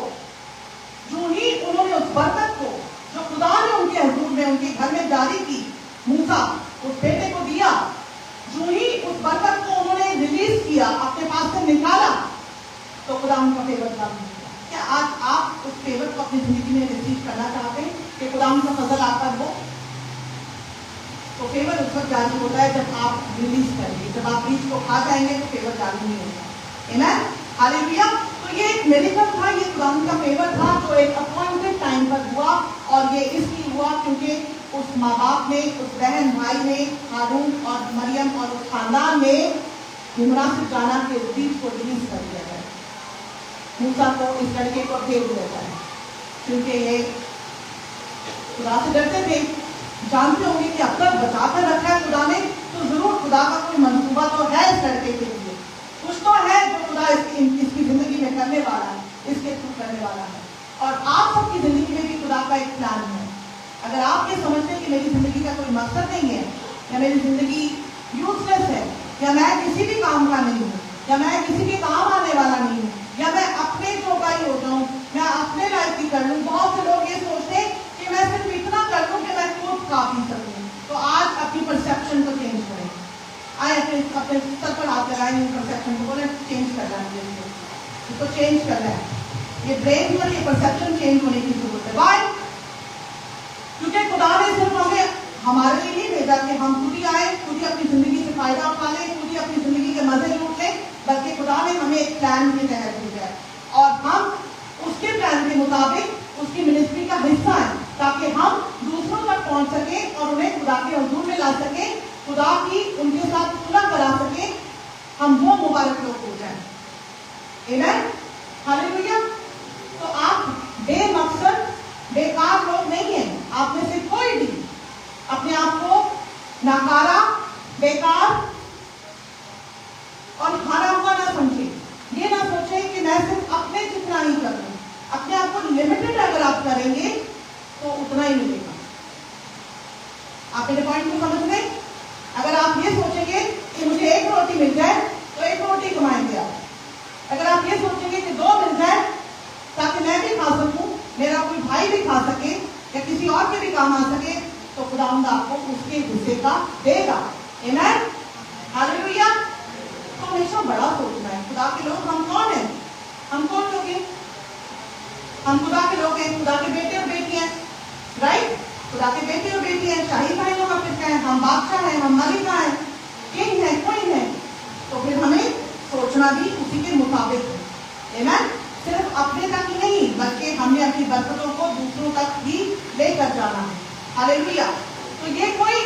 जो ही उन्होंने उस बरकत को जो खुदा ने उनके हुजूर में, उनके घर में जारी की, मूसा उस बेटे को दिया, जो ही उस बरकत को उन्होंने रिलीज किया, अपने पास से निकाला, तो खुदा उनका फेवर जारी हुआ। क्या आज आप उस फेवर को अपनी जिंदगी में रिसीव करना चाहते हैं कि खुदा उनका फजल आप पर हो? तो फेवर उस वक्त जारी होता है जब आप रिलीज करेंगे, जब आप बीज को खा जाएंगे तो फेवर जारी नहीं होगा। आमीन, हालेलुया। तो ये एक मिरेकल था, ये खुदावंद का फेवर था जो एक अपॉइंटेड टाइम पर हुआ, और ये इसलिए हुआ क्योंकि उस माँ बाप ने, उस बहन भाई ने, हारून और मरियम और उस खानदान ने मुनासिब जाना के उस बीज को रिलीज कर दिया है। मूसा को, इस लड़के को भेज दिया जाए, क्योंकि ये खुदा से डरते थे, जानते होंगे कि अब तक बचा कर रखा है खुदा ने, तो जरूर खुदा का कोई मंसूबा तो है इस लड़के के लिए, कुछ तो है जो खुदा इसकी जिंदगी में करने वाला है, इसके थ्रू करने वाला है। और आप सबकी जिंदगी में भी खुदा का एक प्लान है। अगर आप ये समझते हैं कि मेरी जिंदगी का कोई मकसद नहीं है, या मेरी जिंदगी यूजलेस है, या मैं किसी भी काम का नहीं हूँ, या मैं किसी के काम आने वाला नहीं हूँ, या मैं अपने जोगा ही हो जाऊँ, मैं अपने लाइफ की कर लूँ। बहुत से लोग ये सोचते हैं कि मैं सिर्फ इतना कर लूँ कि मैं खुद खा पी सकूँ। तो आज अपनी परसेप्शन को चेंज करें। आए अपने सर पर हाथ लगाए, परसेप्शन को बोले चेंज करना है, इसको चेंज करना है। ये ब्रेन पर ये परसेप्शन चेंज होने की जरूरत है। वाई? क्योंकि खुदा ने सिर्फ हमें हमारे लिए नहीं भेजा कि हम खुद ही आए, खुद ही अपनी जिंदगी से फायदा उठा लें, खुद ही अपनी जिंदगी के मजे लूट लें, बल्कि खुदा ने हमें एक प्लान के तहत भेजा है और हम उसके प्लान के मुताबिक उसकी मिनिस्ट्री का हिस्सा है, ताकि हम दूसरों तक पहुंच सके और उन्हें खुदा के हुजूर में ला सके, खुदा की उनके साथ सुलह करा सके, हम वो मुबारक लोग हो जाए। आमीन, हालेलुया। तो आप बेमकसद बेकार लोग नहीं हैं। आप में से कोई भी अपने आप को नाकारा, बेकार और हारा हुआ ना समझे। ये ना सोचे कि मैं सिर्फ अपने जितना ही कर लूं। अपने आप को लिमिटेड अगर आप करेंगे तो उतना ही मिलेगा। आप मेरे पॉइंट को समझ लें। अगर आप ये सोचेंगे कि मुझे एक रोटी मिल जाए तो एक रोटी कमाएंगे आप। अगर आप ये सोचेंगे कि दो मिल जाए ताकि मैं भी खा सकूं, मेरा कोई भाई भी खा सके या किसी और के भी काम आ सके, तो खुदावंद आपको उसके हिस्से का देगा। आमीन, हालेलुया। तो हमेशा बड़ा सोचना है। खुदा के लोग हम कौन हैं? हम कौन लोग हैं? हम खुदा के लोग हैं, खुदा के बेटे और बेटियां, राइट? खुदा के बेटे और बेटियां, शाही भाइयों का पिता है, हम बादशाह हैं, हम मलिका हैं, किंग है, क्वीन है। तो फिर हमें सोचना भी उसी के मुताबिक है। आमीन, सिर्फ अपने तक ही नहीं बल्कि हमें अपनी बरकतों को दूसरों तक भी लेकर जाना है। हालेलुया। तो ये कोई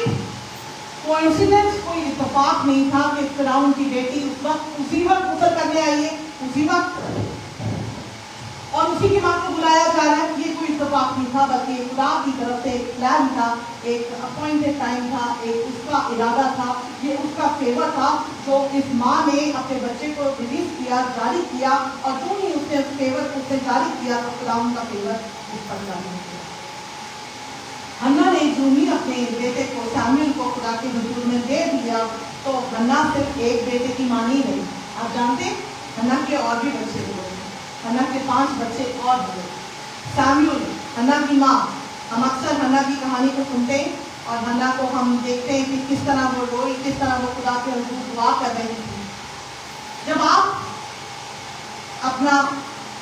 कोइंसिडेंस, कोई इत्तेफाक नहीं था कि फिरौन की बेटी उसी वक्त गुजर करने आई है, उसी वक्त, और उसी की माँ को बुलाया जा रहा है। ये कोई इत्तेफाक नहीं था, बल्कि खुदा की तरफ से एक प्लान था, एक अपॉइंटेड टाइम था, एक उसका इरादा था, ये उसका फेवर था जो इस माँ ने अपने बच्चे को रिलीज किया, जारी किया, और जो ही उसने उस फेवर को उसने जारी किया तो खुदा उनका फेवर उस पर जारी किया। हन्ना ने जो ही अपने बेटे को सैमुएल को खुदा के हुजूर में दे दिया, तो हन्ना सिर्फ एक बेटे की माँ नहीं रही। आप जानते हन्ना के और भी बच्चे हुए, हन्ना के 5 बच्चे और हुए। सैमुएल हन्ना की माँ, हम अक्सर हन्ना की कहानी को सुनते हैं और हन्ना को हम देखते हैं कि किस तरह वो रोई, किस तरह वो खुदा के हुजूर दुआ कर रही थी। जब आप अपना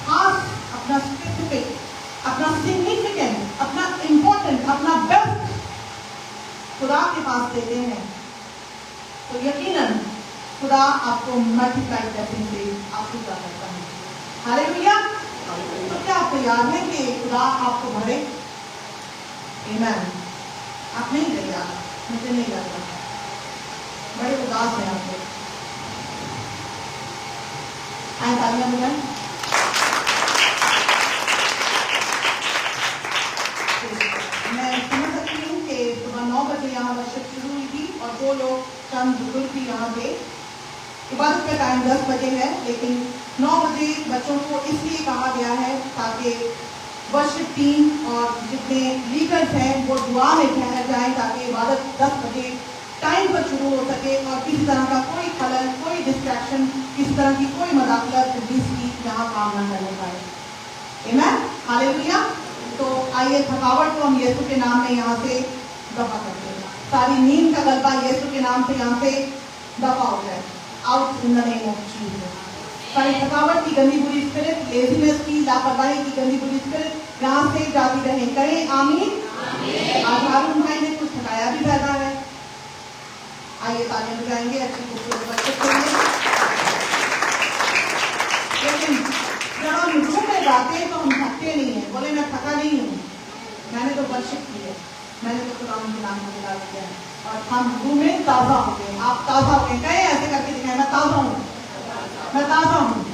खास, अपना स्पेसिफिक, अपना सिग्निफिकेंट, अपना इम्पोर्टेंट, अपना बेस्ट खुदा के पास देते हैं, तो यकीनन खुदा आपको मल्टीप्लाई ब्लेसिंग से आपको क्या करता है। हालेलुया। तो क्या आप तैयार हैं कि खुदा आपको भरे? आमीन। आप नहीं तैयार? मुझे नहीं लगता, बड़े उदास हैं आप लोग। आए तालियां बजाएं। मैं समझ सकती हूँ कि सुबह 9 बजे यहाँ वर्शिप शुरू हुई थी और 2 लोग चंद बुजुर्ग भी यहाँ थे। इबादत का टाइम 10 बजे है, लेकिन 9 बजे बच्चों को इसलिए कहा गया है ताकि वर्शिप टीम और जितने लीडर्स हैं वो दुआ में ठहर जाएं, ताकि इबादत 10 बजे टाइम पर शुरू हो सके और किसी तरह का कोई खलल, कोई डिस्ट्रैक्शन, किसी तरह की कोई मदाखलत इब्लीस की यहाँ काम न करने पाए। आमीन। हालेलुया। तो आइए थकावट को हम यीशु के नाम में यहाँ से दफा करते हैं। सारी नींद का गलबा यीशु के नाम से यहाँ से दफा हो जाए। Out in the name of Jesus. सारी थकावट की गंदी बुरी स्पिरिट, लेजीनेस की, लापरवाही की गंदी बुरी स्पिरिट यहाँ से जाती रहे। करें आमीन। आज हारून भाई ने कुछ थकाया भी ज्यादा है। आइए तालियां बजाएंगे अच्छी खूबसूरत बच्चे के लिए। लेकिन जब हम रूम में जाते हैं तो हम थकते नहीं हैं। बोले मैं थका नहीं हूँ, मैंने तो वर्शिप की है, मैंने तो खुदा के नाम को बुला दिया है और हम रूम में ताज़ा हो गए। आप ताज़ा हो गए, कहे ऐसे करके दिखाए, मैं ताज़ा हूँ, मैं ताज़ा हूँ,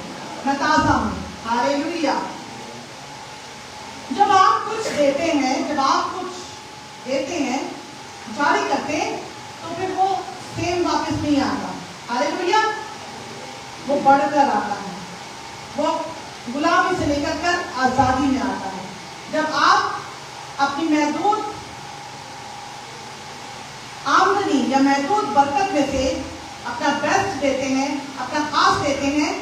मैं ताज़ा हूँ। हालेलुया। जब आप कुछ देते हैं, जब आप कुछ देते हैं, जारी करते हैं, तो फिर वो सेम वापस नहीं आता। हालेलुया। वो बढ़कर आता है, वो गुलामी से लेकर कर आजादी में आता है। जब आप अपनी महदूद आमदनी या महदूद बरकत में से अपना बेस्ट देते हैं, अपना खास देते हैं,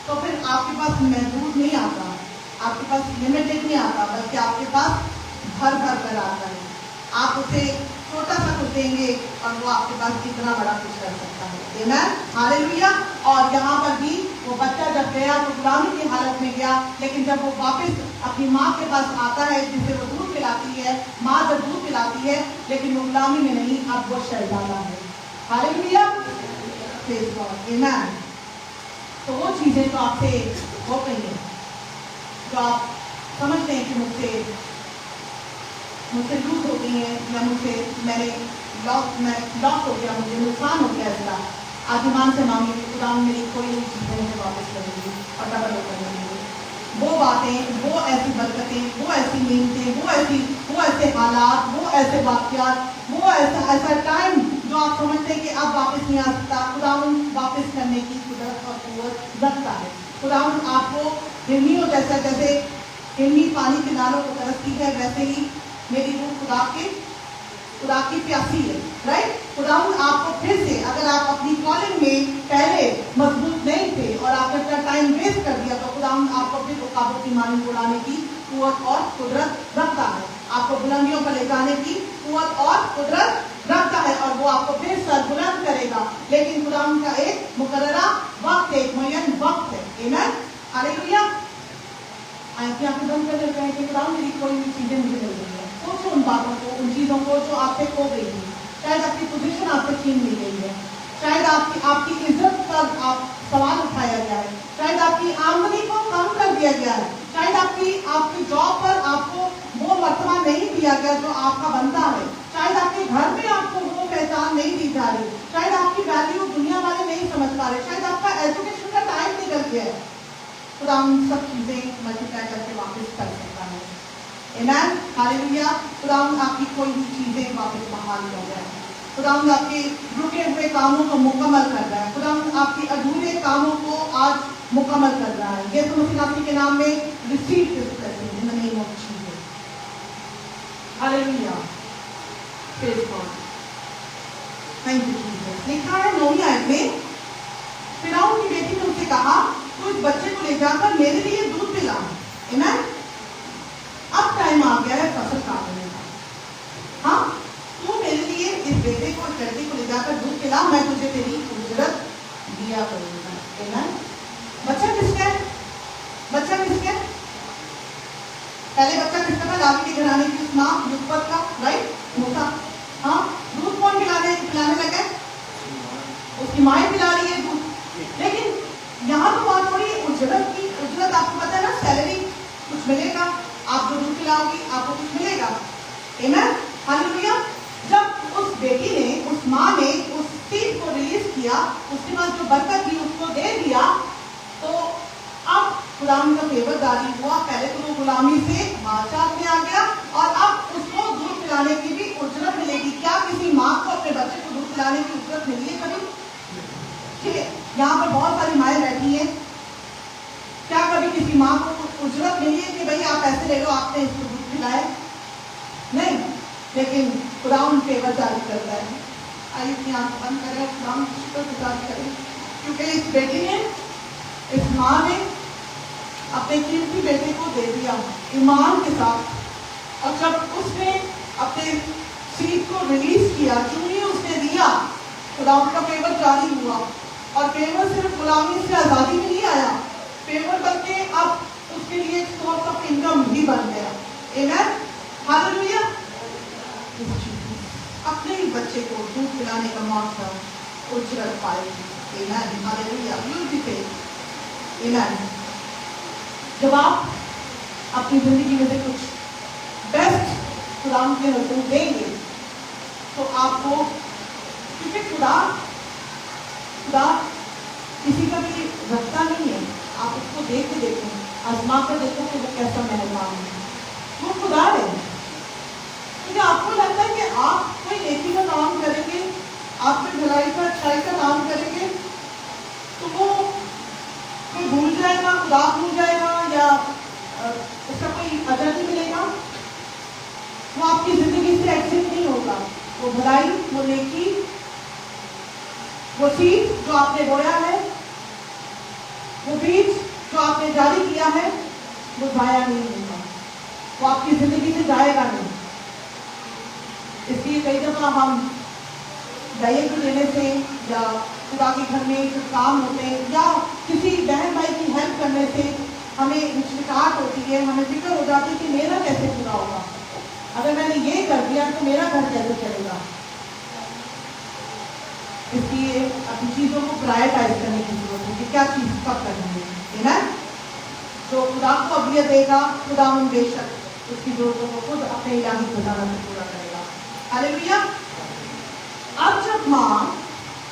तो फिर आपके पास महदूद नहीं आता, आपके पास लिमिटेड नहीं आता, बल्कि आपके पास भर भर कर आता है। आप उसे छोटा सा कुछ देंगे और वो आपके पास कितना बड़ा कुछ कर सकता है। आमीन। हालेलुया। और यहाँ पर भी वो बच्चा जब गया तो गुलामी की हालत में गया, लेकिन जब वो वापस अपनी माँ के पास आता है जिसे वो दूध पिलाती है, माँ जब दूध पिलाती है, लेकिन वो गुलामी में नहीं, अब वो शहजादा है। हालेलुया। Praise God. आमीन। तो वो चीज़ें तो आपसे हो गई हैं जो आप समझते हैं कि मुझसे लूज हो गई हैं, या मैंने लॉस हो गया, मुझे नुकसान हो गया इसका। आज ईमान से मांगे कि खुदा मेरी कोई चीज़ें मुझे वापस करेंगी और डबल करेंगी। वो बातें, वो ऐसी बरकतें, वो ऐसी नीमतें, वो ऐसे हालात, वो ऐसे वाक़यात, वो ऐसा टाइम जो आप समझते हैं कि अब वापस नहीं आ सकता, खुदा वापस करने की कुदरत और क़ुव्वत रखता है। खुदा आपको हिरनियों जैसे हिरनी पानी के नालों को तरसती है, वैसे ही मेरी रूह खुदा की प्यासी है। राइट। खुदा आपको फिर से, अगर आप अपनी कॉलिंग में पहले मजबूत नहीं थे और आपने अपना टाइम वेस्ट कर दिया, तो खुदा आपको फिर रुकावट की मानी उड़ाने की कुव्वत और कुदरत रखता है, आपको बुलंदियों पर ले जाने की कुव्वत और कुदरत रखता है, और वो आपको फिर सर बुलंद करेगा। लेकिन खुदा का एक मुकर्ररा वक्त, एक मुय्यन वक्त है। आमीन। हालेलुया। आंखें बंद कर देते हैं कि खुदा मेरी कोई भी चीजें मुझे मिल गई है। सोचो उन बातों को, उन चीजों को जो आपसे खो गई है। शायद आपकी पोजीशन आपसे छीन ली गई है, शायद आपकी इज्जत पर आप सवाल उठाया गया है, शायद आपकी आमदनी को कम कर दिया गया है, शायद आपकी जॉब पर आपको वो मर्तबा नहीं दिया किया गया जो आपका बनता है। शायद आपके घर में आपको वो पहचान नहीं दी जा रही, शायद आपकी वैल्यू दुनिया वाले नहीं समझ पा रहे, शायद आपका एजुकेशन का टाइम निकल गया है। खुदा उन सब चीजें मल्टीप्लाई करके वापस कर सकता है। आमीन, हालेलुया। खुदा आपकी कोई भी चीजें वापस बहाल कर रहा है। खुदा आपके रुके हुए कामों को मुकम्मल कर रहा है। खुदा आपके अधूरे कामों को आज मुकम्मल कर रहा है। यीशु मसीह के नाम में receive this blessing in the name of Jesus. Hallelujah, praise God, thank you Jesus. लिखा है 9वीं आयत में, फिरौन की बेटी ने उनसे कहा, तू इस बच्चे को ले जाकर मेरे लिए दूध पिला। आमीन। अब टाइम आ गया है फसल काटने का। हाँ, तू मेरे लिए इस बेटे को, इस लड़के को ले जाकर दूध पिला, मैं तुझे तेरी उजरत दिया करूंगा। आमीन। बच्चा किसका है? बच्चा किसका है? पहले बच्चा किसका था? दावी के घराने की उस माँ युवत का, राइट, मूसा। हाँ, दूध कौन पिलाने लगा? उसकी माँ पिला रही है दूध। लेकिन यहाँ तो बात हो रही है उजरत की। उजरत आपको पता है ना, सैलरी, कुछ मिलेगा। आप जो दूध पिलाओगी आपको कुछ मिलेगा। आमीन, हालेलुया। जब उस बेटी ने, उस माँ ने उस सीड को रिलीज किया, उसके बाद जो बरकत थी उसको दे दिया, तो अब गुलामी का फेवर जारी हुआ। पहले तो वो गुलामी से बादशाह में आ गया और अब उसको दूध पिलाने की भी उजरत मिलेगी। क्या किसी माँ को अपने बच्चे को दूध पिलाने की उजरत मिली है कभी? ठीक है, यहाँ पर बहुत सारी माएँ बैठी हैं। क्या कभी किसी माँ को उजरत मिली है कि भाई आप पैसे ले लो, आपने इसको दूध पिलाया? नहीं, लेकिन खुदावन फेवर जारी करता है। आइए अपनी आंख बंद करें, खुदावन शुक्रगुजार करें, क्योंकि इस बेटी ने, इस माँ ने अपने कीमती बेटे को दे दिया ईमान के साथ। और जब उसने अपने सीड को रिलीज किया, चुनी उसने दिया, खुदावन का फेवर जारी हुआ। और फेवर सिर्फ गुलामी से आज़ादी में नहीं आया, फेवर बल्कि अब उसके लिए एक सोर्स ऑफ इनकम भी बन गया। आमीन, हालेलुया। अपने ही बच्चे को दूध पिलाने का मौका उजरत पाएगी। आमीन, हालेलुया। आमीन। जब आप अपनी जिंदगी में से कुछ बेस्ट खुदा के नजर देंगे तो आपको, क्योंकि खुदा किसी का भी रखता नहीं है, आप उसको देख के देखो, आजमा कर देखो कि वो कैसा मेहरबान है। वो खुदा है। क्योंकि आपको लगता है कि आप कोई नेकी का काम करेंगे, आप कोई भलाई का, अच्छाई का काम करेंगे, तो वो कोई भूल जाएगा, खुदा भूल जाएगा, या उसका कोई अजर नहीं मिलेगा, वो आपकी जिंदगी से एग्जिट नहीं होगा। वो भलाई, वो नेकी, वो सीड जो आपने बोया है, वो बीज जो आपने जारी किया है, वो जाया नहीं होगा, वो आपकी जिंदगी से जाएगा नहीं। इसलिए कई दफा हम दहेज लेने से, या खुदा के घर में कुछ काम होते हैं, या किसी बहन भाई की हेल्प करने से हमें हिचकिचाहट होती है, हमें फिक्र हो जाती है कि मेरा कैसे पूरा होगा, अगर मैंने ये कर दिया तो मेरा घर कैसे चलेगा। इसलिए अपनी चीज़ों को प्रायोरिटाइज करने की जरूरत है कि क्या चीज़ कब करनी है ना। तो खुदा को अवलियत देगा, खुदा उन बेशक उसकी जरूरतों को खुद अपने इलाही खजाना से पूरा करेगा। हालेलुया। अब जब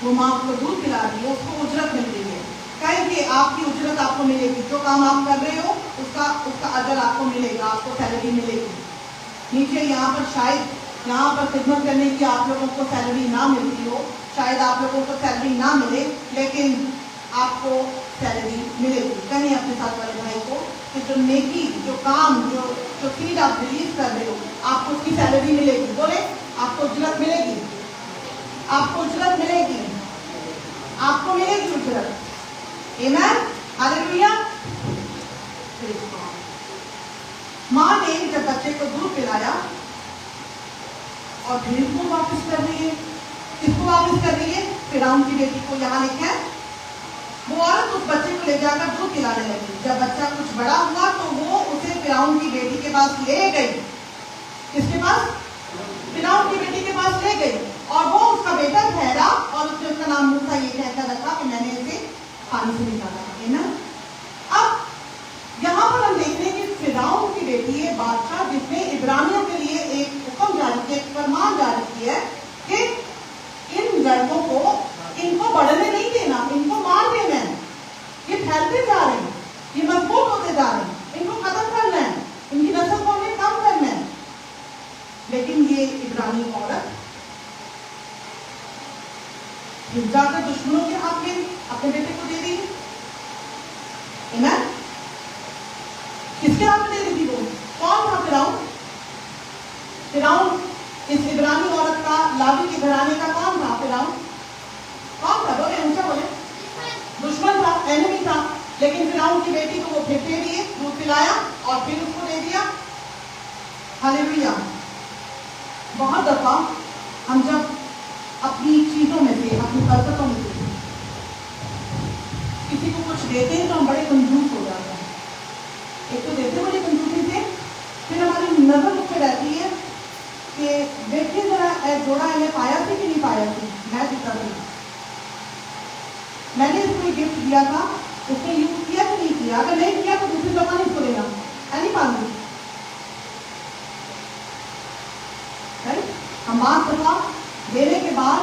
वो माँ को दूध पिला रही है, उसको उजरत मिल रही है। कहें कि आपकी उजरत आपको मिलेगी, जो काम आप कर रहे हो उसका अजर आपको मिलेगा, आपको सैलरी मिलेगी। नीचे यहाँ पर शायद यहाँ पर खिदमत करने की आप लोगों को सैलरी ना मिलती हो, शायद आप लोगों को सैलरी ना मिले, लेकिन आपको सैलरी मिलेगी। कहीं अपने साथ वाले भाई को कि जो नेकी, जो काम, जो सीड आप रिलीज कर रहे हो, आपको उसकी सैलरी मिलेगी। बोले, आपको उजरत मिलेगी, आपको उजरत मिलेगी, आपको मिलेगी उजरत। आमीन, हालेलुया। माँ ने जब बच्चे को दूध पिलाया और फिर को वापस कर रही है, किसको वापस कर रही है? फिरौन की बेटी को। यहाँ लिखा है वो औरत उस बच्चे को ले जाकर दूध पिलाने लगी। जब बच्चा कुछ बड़ा हुआ तो वो उसे फिरौन की बेटी के पास ले गई। किसके पास? फिरौन की बेटी के पास ले गई, और वो उसका बेटा ठहरा, और उसने उसका नाम मूसा ये कहकर रखा कि मैंने इसे पानी से निकाला है ना। अब यहाँ पर हम देख रहे हैं कि फिरौन की बेटी है बादशाह, जिसने इब्रानियों के लिए एक फरमान जारी किया है कि इन लड़कों को इनको बढ़ने नहीं देना, इनको मार देना है। ये फैलते जा रहे हैं, ये मजबूत होते जा रहे हैं, इनको खत्म करना है, इनकी नस्ल को हमें कम करना है। लेकिन ये इब्रानी औरत जाकर दुश्मनों के हाथ में अपने बेटे को दे दी। आमीन। किसके हाथ में दे दी थी वो? कौन था फिरौन? फिरौन इस इब्रानी औरत का, लावी के घराने का कौन था? फिरौन कौन था? बोले, ऊंचा बोले। दुश्मन था, एनिमी था। लेकिन फिरौन की बेटी को वो फिर दे दिए, दूध पिलाया और फिर उसको दे दिया। हालेलुया। बहुत दफा हम जब अपनी चीजों में से, अपनी बरकतों में से किसी को कुछ देते हैं तो हम बड़े कंजूस हो जाते हैं। एक तो देते बड़े कंजूसी से, फिर हमारी नजर उस पर रहती है कि देखिए जरा जोड़ा इन्हें पाया थी कि नहीं पाया थी। मैं जीता थी, मैंने इसको गिफ्ट दिया था, उसने यूज किया कि नहीं किया? अगर नहीं किया तो दूसरी दफा नहीं इसको देना, है नहीं पानी। हम बात दफा देने के बाद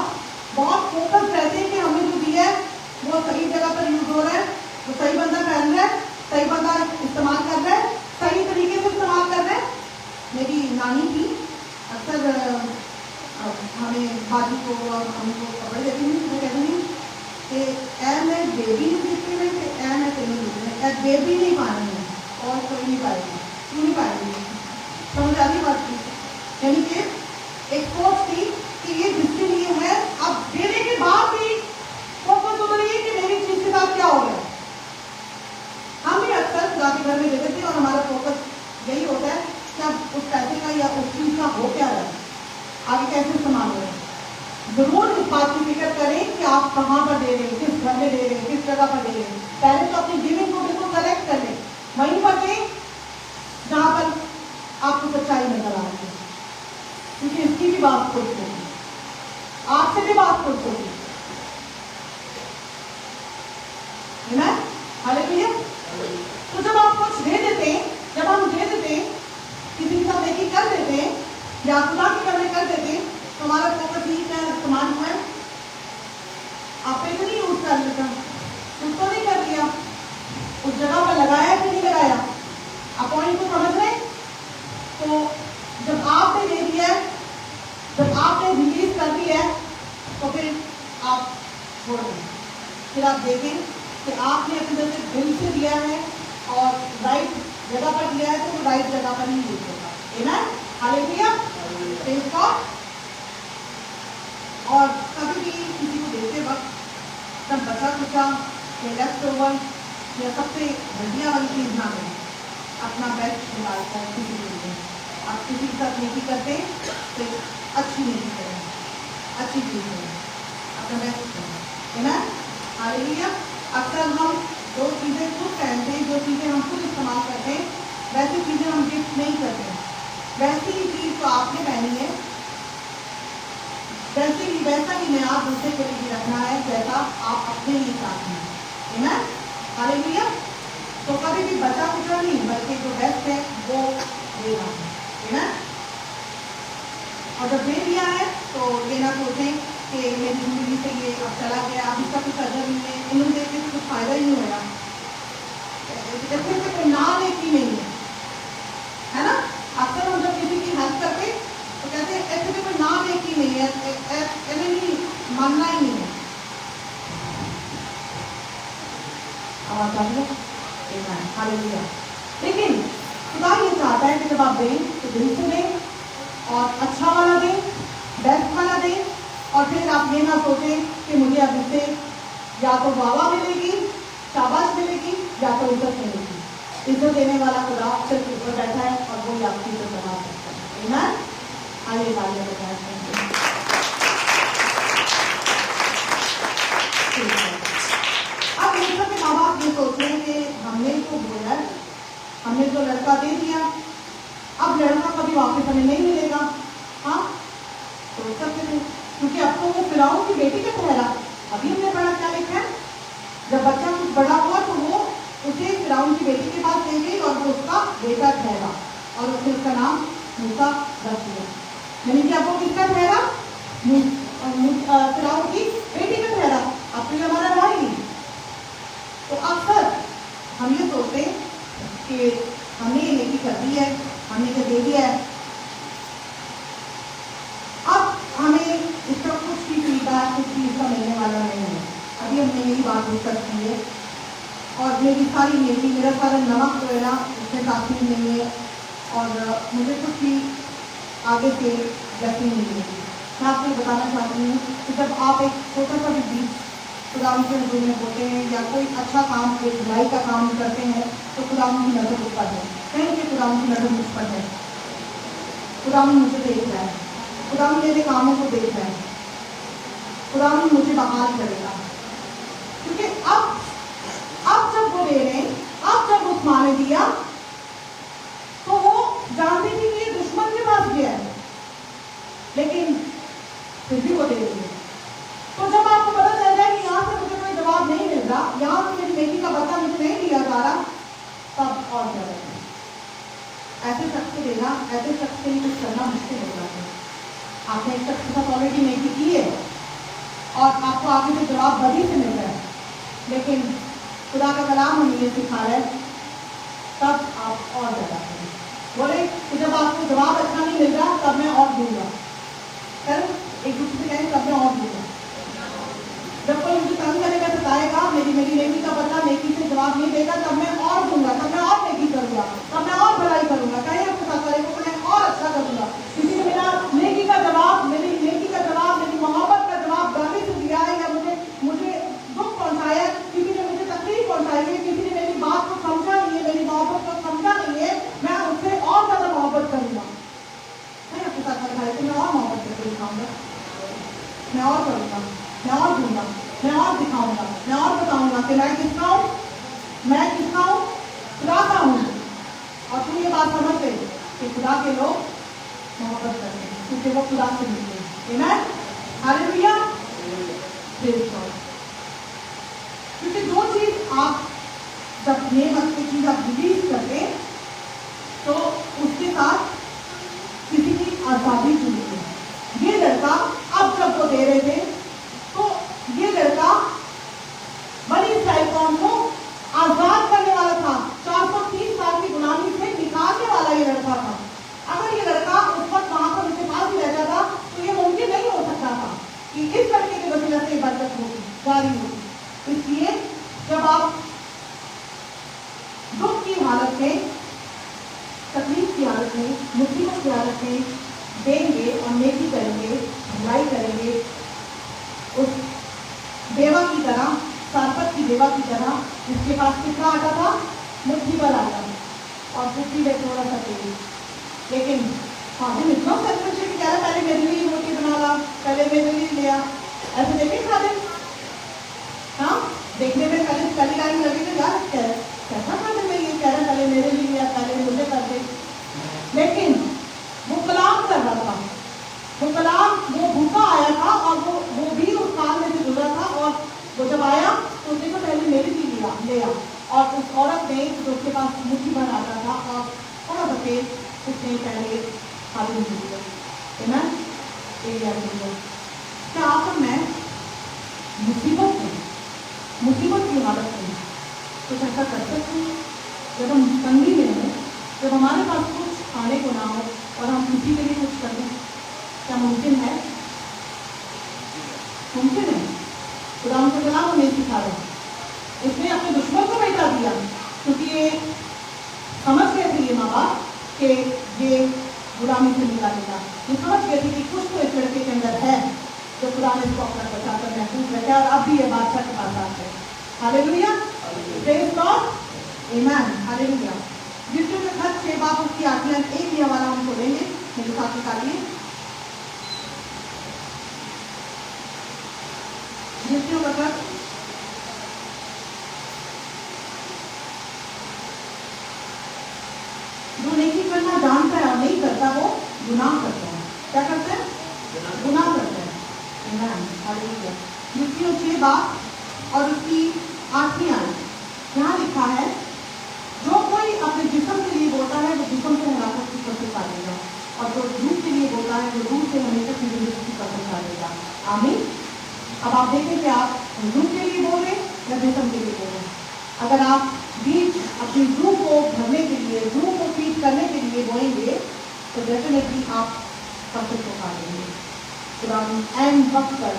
बहुत फोकस रहते हैं कि हमने जो दिया है वो सही जगह पर यूज हो रहा है, वो सही बंदा पहन रहा है, सही बंदा इस्तेमाल कर रहा है, सही तरीके से इस्तेमाल कर रहा है। मेरी नानी थी, अक्सर हमें बाजी को और हमको कपड़े देती थी, मैं कहती थी कि ए मैं बेबी नहीं में ए मैं तेरी बेबी नहीं पानी है और कोई नहीं पाएगी। क्यों नहीं पाएगी? समझ आ रही बात की? यानी कि एक सोच थी कि ये जिसके लिए है, अब देने के बाद भी फोकस हो रही है कि मेरी चीज के साथ क्या हो रहा है। हम भी अक्सर खुदा के घर में देते थे और हमारा फोकस यही होता है कि अब उस पैसे का या उस चीज का हो क्या रहा है, आगे कैसे इस्तेमाल हो रहा है। जरूर इस बात की फिक्र करें कि आप कहाँ पर दे रहे हैं, किस घर में दे रहे हैं, किस जगह पर दे रहे हैं। पहले तो अपनी गिविंग को बिल्कुल करेक्ट कर लें, वहीं पर दें जहाँ पर आपको सच्चाई नजर आ रही है, क्योंकि इसकी भी बात खुद होगी, आपसे भी बात खुद होगी। हालेलुया। तो जब आप कुछ दे देते हैं, जब हम दे देते हैं, किसी के साथ नेकी कर देते हैं या खुदा के घर में कर देते हैं, तो हमारा फोकस ही क्या इस्तेमाल हुआ है? आप पे नहीं यूज कर लेता, उसको नहीं कर लिया, उस जगह पर लगाया कि नहीं लगाया? आप पॉइंट को समझ रहे? तो जब आपने दे दिया है, जब आपने रिलीज कर दिया है, तो फिर आप छोड़ दें। फिर आप देखें कि आपने अपने तरफ से दिल से दिया है और राइट जगह पर दिया है, तो वो राइट जगह पर ही यूज होगा। आमीन। हालेलुया। Praise God. और कभी भी किसी को देते वक्त सब बचा कुचा या लेफ्ट ओवर या सबसे घटिया वाली चीज ना करें, अपना बेस्ट निकाल कर किसी के लिए। आप किसी के साथ नेकी करते तो अच्छी नेकी करें, अच्छी चीज करें, अपना बेस्ट करें। आमीन। हालेलुया। अक्सर हम जो चीज़ें खुद पहनते हैं, जो चीज़ें हम खुद इस्तेमाल करते हैं, वैसी चीज़ें हम गिफ्ट नहीं करते हैं। वैसी ही चीज़ जो आपने पहनी है, वैसा ही मैयार दूसरे के लिए रखना है जैसा आप अपने लिए चाहते हैं। आमीन। हालेलुया। तो कभी भी बचा कुचा नहीं, बल्कि जो बेस्ट है वो देना है। आमीन। और जब दे दिया है तो ये ना सोचें कि मेरी जिंदगी से ये अब चला गया, अब इसका कुछ अजर नहीं है, इन्होंने देख के कुछ फायदा ही नहीं होगा, जैसे कोई नाम एक ही नहीं है ना। अक्सर हम जब किसी की हेल्प करते तो कहते हैं ऐसे भी कोई नाम एक ही नहीं है, ऐसे नहीं मानना ही नहीं है। आवाज आ रही है? हालेलुया। लेकिन खुदा ये चाहता है कि जब आप दें तो दिल से दें और अच्छा वाला दें, बेस्ट वाला दें। और फिर आप ये ना सोचें कि मुझे अब इससे या तो वाह मिलेगी, शाबाश मिलेगी, या तो इज्जत मिलेगी। इज्जत देने वाला खुदा सिर्फ ऊपर बैठा है और वो आपकी इज्जत बना सकता है। आमीन। आइए तालियां बजाएं। अब मिस्र के माँ बाप ये सोच रहे हैं कि हमने तो बोला, हमने तो लड़का दे दिया, अब लड़का कभी वापस हमें नहीं मिलेगा। हाँ, सोच सकते थे, क्योंकि अब तो वो फिरौन की बेटी का ठहरा। अभी हमने पढ़ा क्या लिखा है, जब बच्चा कुछ बड़ा हुआ तो वो उसे फिरौन की बेटी के पास ले गई और वो उसका बेटा ठहरा और उसने उसका नाम मूसा रख दिया। यानी कि आपको किसका ठहरा? फिरौन की बेटी का ठहरा, अब तो ये हमारा भाई नहीं। तो अक्सर हम ये सोचते हैं कि हमने ये नेकी कर दी है, हमने ये दे दिया है, अब हमें इसका कुछ भी फीडबैक, कुछ भी इसका मिलने वाला नहीं है। अभी हमने यही बात डिस्कस की है और मेरी सारी नेकी, मेरा सारा नमक जो है ना उसमें तासीर नहीं है और मुझे कुछ भी आगे से ब्लेसिंग नहीं मिलेगी। मैं आपको बताना चाहती हूँ कि जब आप एक छोटा सा भी बीज खुदा के हजूर में होते हैं या कोई अच्छा काम, एक भलाई का काम करते हैं तो खुदा की नज़र उस पर है, कहीं कि खुदा की नज़र मुझ पर है, खुदा मुझे देख रहा है, खुदा मेरे कामों को देख रहा है, खुदा मुझे बहाल करेगा। क्योंकि अब जब वो दे रहे हैं, अब जब उस माँ ने दिया तो वो जानती थी कि ये दुश्मन के पास गया है, लेकिन फिर भी वो दे रही है। तो जब आपको पता चल जाए कि यहाँ से मुझे कोई जवाब नहीं मिल रहा, यहाँ से मेरी बेटी का बच्चा मुझे नहीं दिया जा रहा, तब और क्या करना? ऐसे शख्स को देना, ऐसे शख्स के लिए कुछ करना मुश्किल हो जाता है। आपने एक शख्स के साथ ऑलरेडी नेकी की है और आपको आगे से जवाब बदी से मिल रहा है, लेकिन खुदा का कलाम हमें ये सिखा रहा है, तब आप और ज़्यादा करें। बोले कि जब आपको जवाब अच्छा नहीं मिल रहा तब मैं और दूंगा, कल एक दूसरे से कहें तब मैं और दूंगा। जब कोई मुझे तंग करेगा, सताएगा, मेरी नेकी का बदला नेकी से जवाब नहीं देगा, तब मैं और दूंगा, तब मैं और नेकी करूंगा, तब मैं और भलाई करूंगा, कहीं आपके साथ करेगा तो मैं और अच्छा करूंगा। किसी ने मेरा नेकी का जवाब, मेरी नेकी का जवाब, मेरी मोहब्बत का जवाब गाली से दिया है या मुझे दुख पहुंचाया, किसी ने मुझे तकलीफ पहुंचाई है, किसी ने मेरी बात को समझा नहीं है, मेरी मोहब्बत को समझा नहीं है, मैं उससे और ज्यादा मोहब्बत करूंगा। नहीं आपके साथ करेगा तो मैं और मोहब्बत करके दिखाऊंगा, मैं और करूंगा, मैं और दूंगा, मैं और दिखाऊंगा, मैं और बताऊंगा कि मैं किसका हूँ, मैं किसका हूँ, खुदा का हूँ। और तुम ये बात समझ गए कि खुदा के लोग मोहब्बत करते हैं क्योंकि वो खुदा से मिलते हैं। आमीन, हालेलुया, प्रेज़ गॉड। क्योंकि जो चीज आप जब नेमत की चीज आप रिलीज करते तो उसके साथ किसी की आजादी जुड़ी है। ये लड़का अब जब वो दे रहे थे तो ये लड़का बनी इस्राएल कौम को आजाद करने वाला था, 430 साल की गुलामी से निकालने वाला ये लड़का था। अगर ये लड़का उस वक्त वहां पर उसके पास ही रहता था तो ये मुमकिन नहीं हो सकता था कि इस लड़के के वसीला से बरकत होगी, जारी होगी। इसलिए जब आप दुख की हालत में, तकलीफ की हालत में, मुसीबत की हालत में देंगे और नेकी करेंगे, भलाई करेंगे, उस देवा की तरह, सारपत की देवा की तरह जिसके पास कितना आटा था, मुट्ठी भर आटा और मुट्ठी में थोड़ा सा तेल, लेकिन खादिम इतना सेल्फिश है कि कह रहा पहले मेरे लिए रोटी बना ला, पहले मेरे लिए लिया। ऐसे देखें खादिम, हाँ देखने में पहली लाइन लगेगा यार कैसा खादिम है ये, कह रहा पहले मेरे लिए लिया, पहले मुझे कर दे, लेकिन वो कलाम कर रहा था, वो कलाम, वो भूखा आया था और वो भी उस काल में से गुजरा था और वो जब आया तो उसने तो पहले मेरे लिए लिया और उस औरत ने जो उसके पास मुट्ठी भर आता था और थोड़ा सा तेल उसने पहले खाली दे दिया। क्या आप और मैं मुसीबत की हालत में कुछ ऐसा कर सकते हैं? जब हम तंगी में हैं, जब हमारे पास कुछ खाने को ना हो और हम किसी के लिए कुछ कर दें, क्या मुमकिन है? मुमकिन है। खुदा हमको कलाम हमें सिखा रहा है, उसने अपने दुश्मन को बेटा दिया क्योंकि ये समझ गए थे ये माँ बाप कि ये गुलामी से निकालेगा। ये समझ गए थे कि कुछ तो इस लड़के के अंदर है जो खुदा ने इसको अपना बचाकर महसूस रखा और अब भी ये बादशाह के पास आते हैं। हालेलुया, प्रेज़ गॉड, आमीन, हालेलुया। यिर्मयाह के खत 6 बाब उसकी 8 एक ही हवाला हम खोलेंगे, मेरे साथ निकालिए। यिर्मयाह का खत 'जो नेकी करना जानता है और नहीं करता वो गुनाह करता है'। क्या करता है? गुनाह करता है। आमीन, हालेलुया। यिर्मयाह 6 बाब और उसकी 8वीं आयत यहाँ लिखा है, जो कोई अपने जिस्म के लिए बोलता है वो जिस्म को हलाकत की तरफ पालेगा और जो झूठ के लिए बोलता है वो रूह से हमेशा की जिंदगी की कसम डालेगा। आमीन। अब आप देखें कि आप रूह के लिए बोल रहे या जिस्म के लिए बोल रहे। अगर आप बीज अपनी रूह को भरने के लिए, रूह को फीड करने के लिए बोएंगे तो डेफिनेटली आप फसल को खा लेंगे। खुदा एंड वक्त पर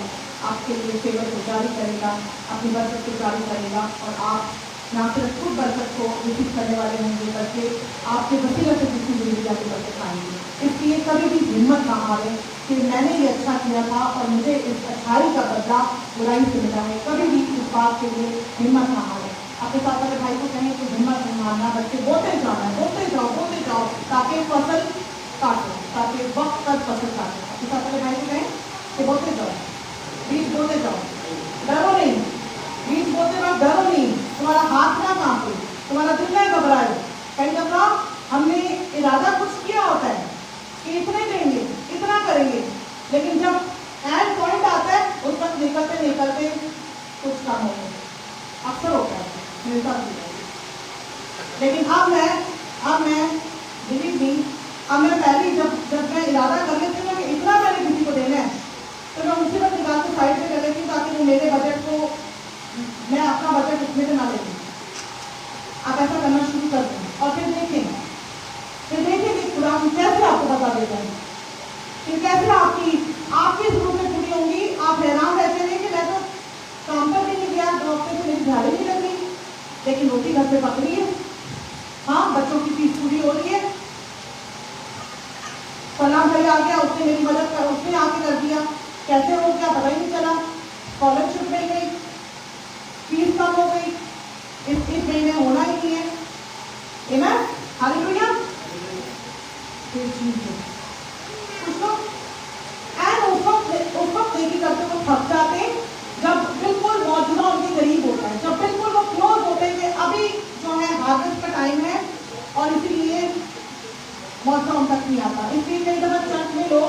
आपके लिए फेवर को जारी करेगा, अपनी बरकत को जारी करेगा और आप ना सिर्फ खुद बरकत को रिसीव करने वाले होंगे बल्कि आपके वसीला से जिसकी जिंदगी आपकी बरकत आएंगे। इसलिए कभी भी हिम्मत ना हारें कि मैंने ये अच्छा किया था और मुझे इस अच्छाई का बदला बुराई से मिला है। कभी भी इस बात के लिए हिम्मत ना हारें। अपने साथ वाले भाई को कहें कि हिम्मत नहीं हारना, बल्कि बोलते जाओ ताकि फसल काटो, ताकि वक्त पर फसल काटो। अपने साथ वाले भाई को कहें कि बोलते जाओ, बीज बोलते जाओ, डरो नहीं, बीज बोलते वक्त डरो नहीं, तुम्हारा हाथ ना कांपे, तुम्हारा दिल ना घबराए। कई दफा हमने इरादा कुछ किया होता है कि इतने देंगे, इतना करेंगे, लेकिन जब एंड पॉइंट आता है उस वक्त निकलते निकलते कुछ काम हो गया। अक्सर होता है मेरे साथ भी। लेकिन अब मैं बिलीव नहीं, अब मैं पहले जब मैं इरादा कर लेती हूँ कि इतना मैंने किसी को देना है तो मैं उसी वक्त निकाल के साइड पे कर लेती हूँ ताकि वो मेरे बजट को, मैं अपना बजट उसमें से ना ले लूँ। आप ऐसा करना शुरू कर दें और फिर देखें कि खुदा कैसे आपको बता देता है, फिर कैसे आपकी जरूरतें पूरी होंगी। आप हैरान रहते हैं कि मैं तो काम पर भी नहीं गया, 2 हफ्ते से मेरी झाड़ी नहीं लग रही, लेकिन रोटी घर पे पक रही है, हाँ बच्चों की फीस पूरी हो रही है, फलां भाई आ गया, उसने मेरी मदद कर, उसने आके कर दिया, कैसे हो गया पता ही नहीं चला, स्कॉलरशिप मिल गई, फीस कम हो गई, इस महीने होना ही नहीं है। आमीन, हालेलुया। कुछ लोग उस वक्त देखी करते वो थक जाते जब बिल्कुल मौजूदा उनके करीब होता है, जब बिल्कुल वो क्लोज होते हैं कि अभी जो है हार्वेस्ट का टाइम है और इसीलिए मौसम हम तक नहीं आता। इसलिए कई दफा चर्च में लोग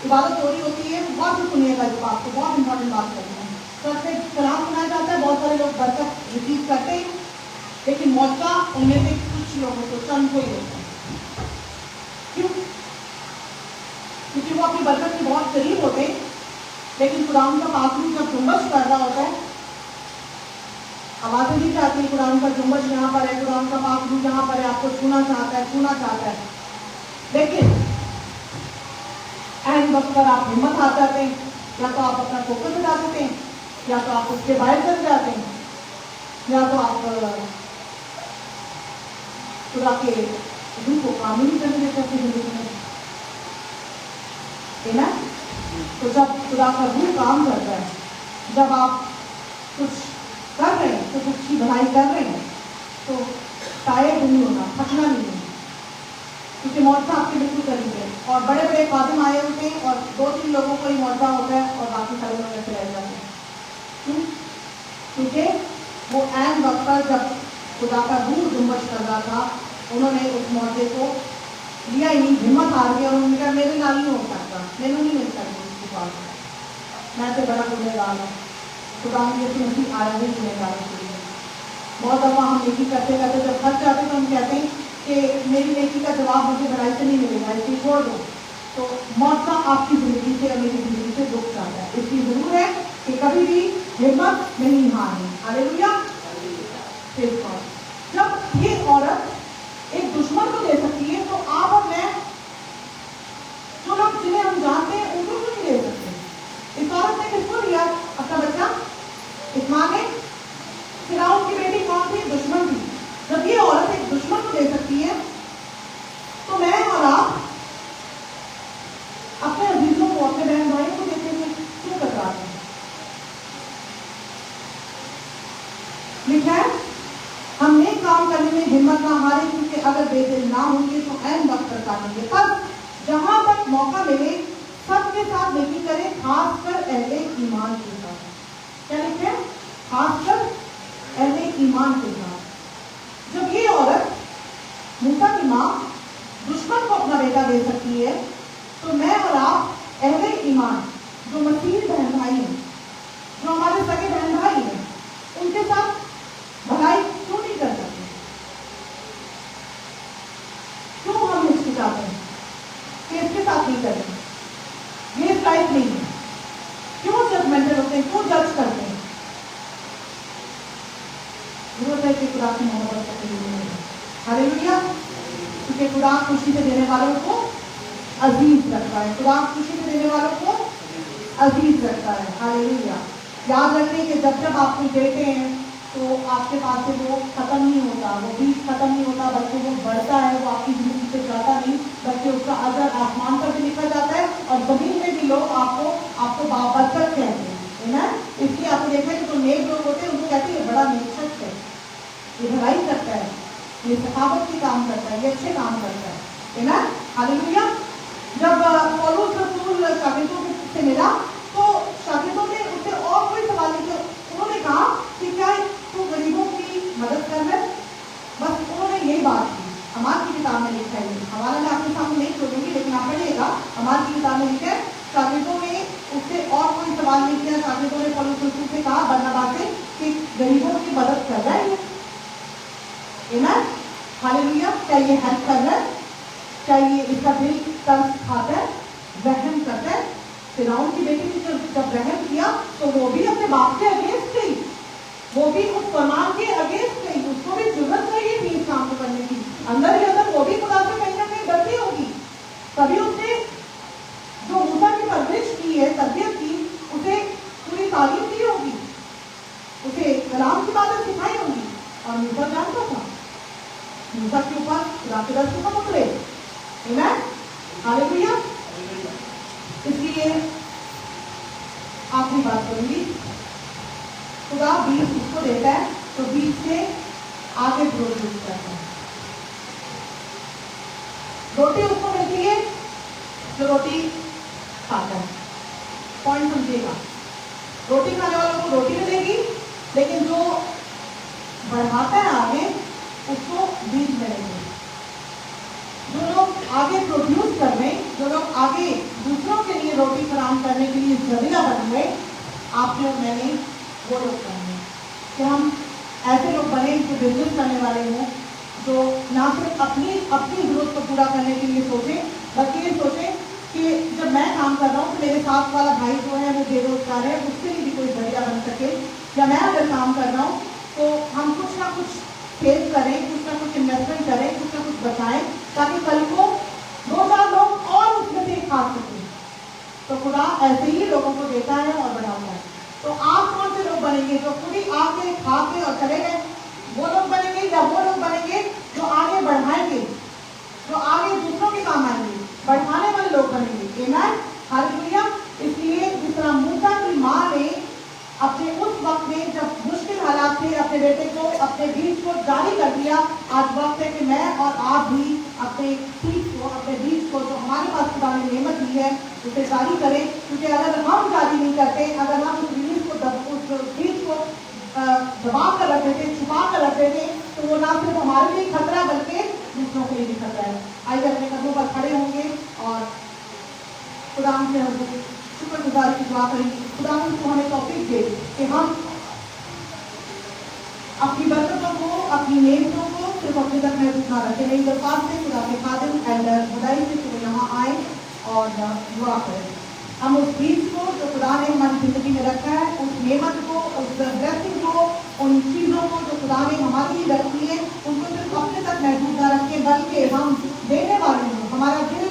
इबादत हो रही होती है, बहुत ही सुनिएगा इस बात को, बहुत इंपॉर्टेंट बात करते हैं। चर्च में कलाम सुनाया जाता है, बहुत सारे लोग बरकत रिसीव करते हैं, लेकिन मौका उनमें से कुछ लोगों को, चंद को ही होता है। क्यों? क्योंकि वो अपनी बरकत के बहुत करीब होते हैं, लेकिन कुरान का पाखरू जब जुम्बश कर रहा होता है, आवाजें दी जाती है, कुरान का जुम्बश यहाँ पर है, कुरान का पाखरू यहाँ पर है, आपको छूना चाहता है, लेकिन एंड वक्त पर आप हिम्मत हार जाते हैं, या तो आप अपना फोकस हटा देते हैं, या तो आप उसके बाहर चल जाते हैं, या तो आप खुदा के रूह को काम ही नहीं करने देते अपनी जिंदगी में। है ना? तो जब खुदा का रूह काम करता है, जब आप कुछ कर रहे हैं, तो कुछ की भलाई कर रहे हैं, तो टायर्ड नहीं होना, थकना नहीं होना, क्योंकि मौजा आपके बिल्कुल करीब है। और बड़े बड़े कादिम आए होते हैं और 2-3 लोगों को ही मौजा होता है और बाकी सारे लोग ऐसे रह जाते हैं। क्यों? क्योंकि वो एन वक्त पर जब खुदा का रूह जुम्बश कर रहा था, उन्होंने उस मौजे को लिया ही नहीं, हिम्मत हार गई और उन्होंने कहा मेरे नाल नहीं हो सकता, मैंने नहीं मिल सकती इसकी बात, मैं तो बड़ा गुनहगार हूँ, खुदा की आया ही गुनहगार के लिए। बहुत दफा हम नेकी करते करते जब थक जाते तो हम कहते हैं कि मेरी नेकी का जवाब मुझे भलाई से नहीं मिलेगा, इसलिए छोड़ दो। तो मौका आपकी जिंदगी से और मेरी जिंदगी से रुक जाता है। इसलिए जरूर है कि कभी भी हिम्मत नहीं हारनी। हालेलुया। जब ये औरत एक दुश्मन को दे सकती है, तो आप और मैं, जो लोग जिन्हें हम जानते हैं, उनको क्यों नहीं दे सकते? इस औरत ने किसको दिया अपना बच्चा? इस माँ ने। फिरौन की बेटी कौन थी? दुश्मन थी। जब ये औरत एक दुश्मन को दे सकती है, तो मैं और आप अपने अजीजों को, अपने बहन भाइयों को देते हुए क्यों कतराते हैं? लिखा है हम नेक काम करने में हिम्मत ना हारे, क्योंकि अगर बेदिल ना होंगे तो ऐन वक्त पर काटेंगे। पर जहां तक मौका मिले सबके साथ नेकी करें, खासकर अहले ईमान के साथ। क्या लिखे? खासकर अहले ईमान के साथ। जब ये औरत मूसा की माँ दुश्मन को अपना बेटा दे सकती है, तो मैं और आप अहले ईमान जो मसीह बहन भाई हैं, जो हमारे सगे बहन भाई हैं, उनके साथ भलाई क्यों नहीं कर सकते? क्यों हम हिचकिचाते हैं कि इसके साथ नहीं करें? है कि खुदा की मोहब्बत का कोई नहीं है। हालेलुया। क्योंकि खुदा खुशी से देने वालों को अजीज रखता है, खुदा खुशी से देने वालों को अजीज रखता है। हालेलुया। याद रखें कि जब जब आप कुछ देते हैं तो आपके पास से वो खत्म नहीं होता, वो बीज खत्म नहीं होता, बल्कि वो बढ़ता है, वो आपकी जिंदगी से जाता नहीं, बल्कि उसका असर आसमान पर भी निकल जाता है और जमीन में भी लोग आपको बाबरकत कहते हैं, है ना। इसलिए आपने देखा है कि जो नेक लोग होते हैं उनको कहते हैं ये बड़ा नेक शख्स है, ये भलाई करता है, ये सखावत के काम करता है, ये अच्छे काम करता है ना। हालेलुया। जब पौलुस रसूल शागिर्दों से मिला तो शागिर्दों ने उससे और कोई सवाल नहीं किया। उन्होंने कहा कि क्या तू गरीबों की मदद कर रहे? बस उन्होंने यही बात की। हमार की किताब में लिखा है, हमारा मैं आपके सामने नहीं खोलूंगी लेकिन आप पढ़िएगा, हमार की किताब में लिखा है शागिर्दों ने उससे और कोई सवाल नहीं किया। शागिर्दों ने पौलुस रसूल से कहा बरनबास से कि गरीबों की मदद कर रहा है, हालेलुया। क्या ये हेल्प कर रहा है? क्या ये इसका दिल तरस खाता है, रहम करता है? फिरौन की बेटी ने जब रहम किया तो वो भी अपने बाप के अगेंस्ट गई, वो भी उस फरमान के अगेंस्ट गई, उसको भी जरूरत नहीं थी इस काम को करने की। अंदर ही अंदर वो भी खुदा से कहीं ना कहीं डरती होगी, तभी उसने जो मूसा की परवरिश की है, तरबियत की, उसे पूरी तालीम दी होगी, उसे कलाम की बातें सिखाई होगी और मूसा जानता था मूसा के ऊपर खुदा के दर्शन कब उतरे, हालेलुया। इसलिए आखिरी बात करूंगी, खुदा बीज उसको देता है तो बीज से आगे ग्रोथ करता है। रोटी उसको मिलती है जो रोटी खाता है, पॉइंट समझिएगा, रोटी खाने वालों को रोटी मिलेगी, लेकिन जो बढ़ाता है आगे उसको बीज मिलेंगे। जो लोग आगे प्रोड्यूस कर रहे हैं, जो लोग आगे दूसरों के लिए रोटी फराहम करने के लिए जरिया बन गए, आपने और मैंने वो लोग करने कि हम ऐसे लोग बने जो बिजनेस करने वाले हों, जो ना सिर्फ अपनी जरूरत को पूरा करने के लिए सोचें, बल्कि ये सोचें कि जब मैं काम कर रहा हूँ तो मेरे साथ वाला भाई जो है वो बेरोजगार है, उसके लिए भी कोई जरिया बन सके, या मैं अगर काम कर रहा हूँ तो हम कुछ ना कुछ सेव करें, कुछ ना कुछ इन्वेस्टमेंट करें, कुछ ना कुछ बचाएं, ताकि कल को 2-4 लोग और उसमें से खा सकें। तो खुदा ऐसे ही लोगों को देता है और बढ़ाता है। तो आप कौन से लोग बनेंगे जो खुद ही आके खा के और चले गए? वो लोग बनेंगे या वो लोग बनेंगे जो आगे बढ़ाएंगे, जो आगे दूसरों के काम आएंगे, बढ़ाने वाले लोग बनेंगे, आमीन, हालेलुया। इसलिए जिस तरह मूसा की माँ ने अपने उस वक्त में जब मुश्किल हालात थे अपने बेटे को, अपने बीज को जारी कर दिया, आज वक्त है कि मैं और आप भी अपने बीज को, अपने बीज को जो हमारे पास खुदा ने नेमत दी है उसे जारी करें। क्योंकि अगर हम जारी नहीं करते, अगर हम उस बीज को दबा कर रख देते, छुपा कर रख देते, तो वो ना सिर्फ हमारे लिए खतरा बल्कि दूसरों के लिए भी खतरा है। आइए अपने कदमों पर खड़े होंगे और खुदा से हम शुक्रगुजारी की दुआ करेंगे। खुदा को हमें तौफीक दे कि हम अपनी बरकतों को, अपनी नेमतों को सिर्फ अपने तक महदूद ना रखें। मेरी दरख्वास्त है खुदा के खादिम एल्डर खुदाई से कि वो यहाँ आए और दुआ करें। हम उस बीज को जो खुदा ने हमारी जिंदगी में रखा है, उस नेमत को, उस ब्लेसिंग को, उन चीज़ों को जो खुदा ने हमारे लिए रखी है, उनको सिर्फ अपने तक महदूद ना रखें, बल्कि हम देने वाले हों, हमारा दिल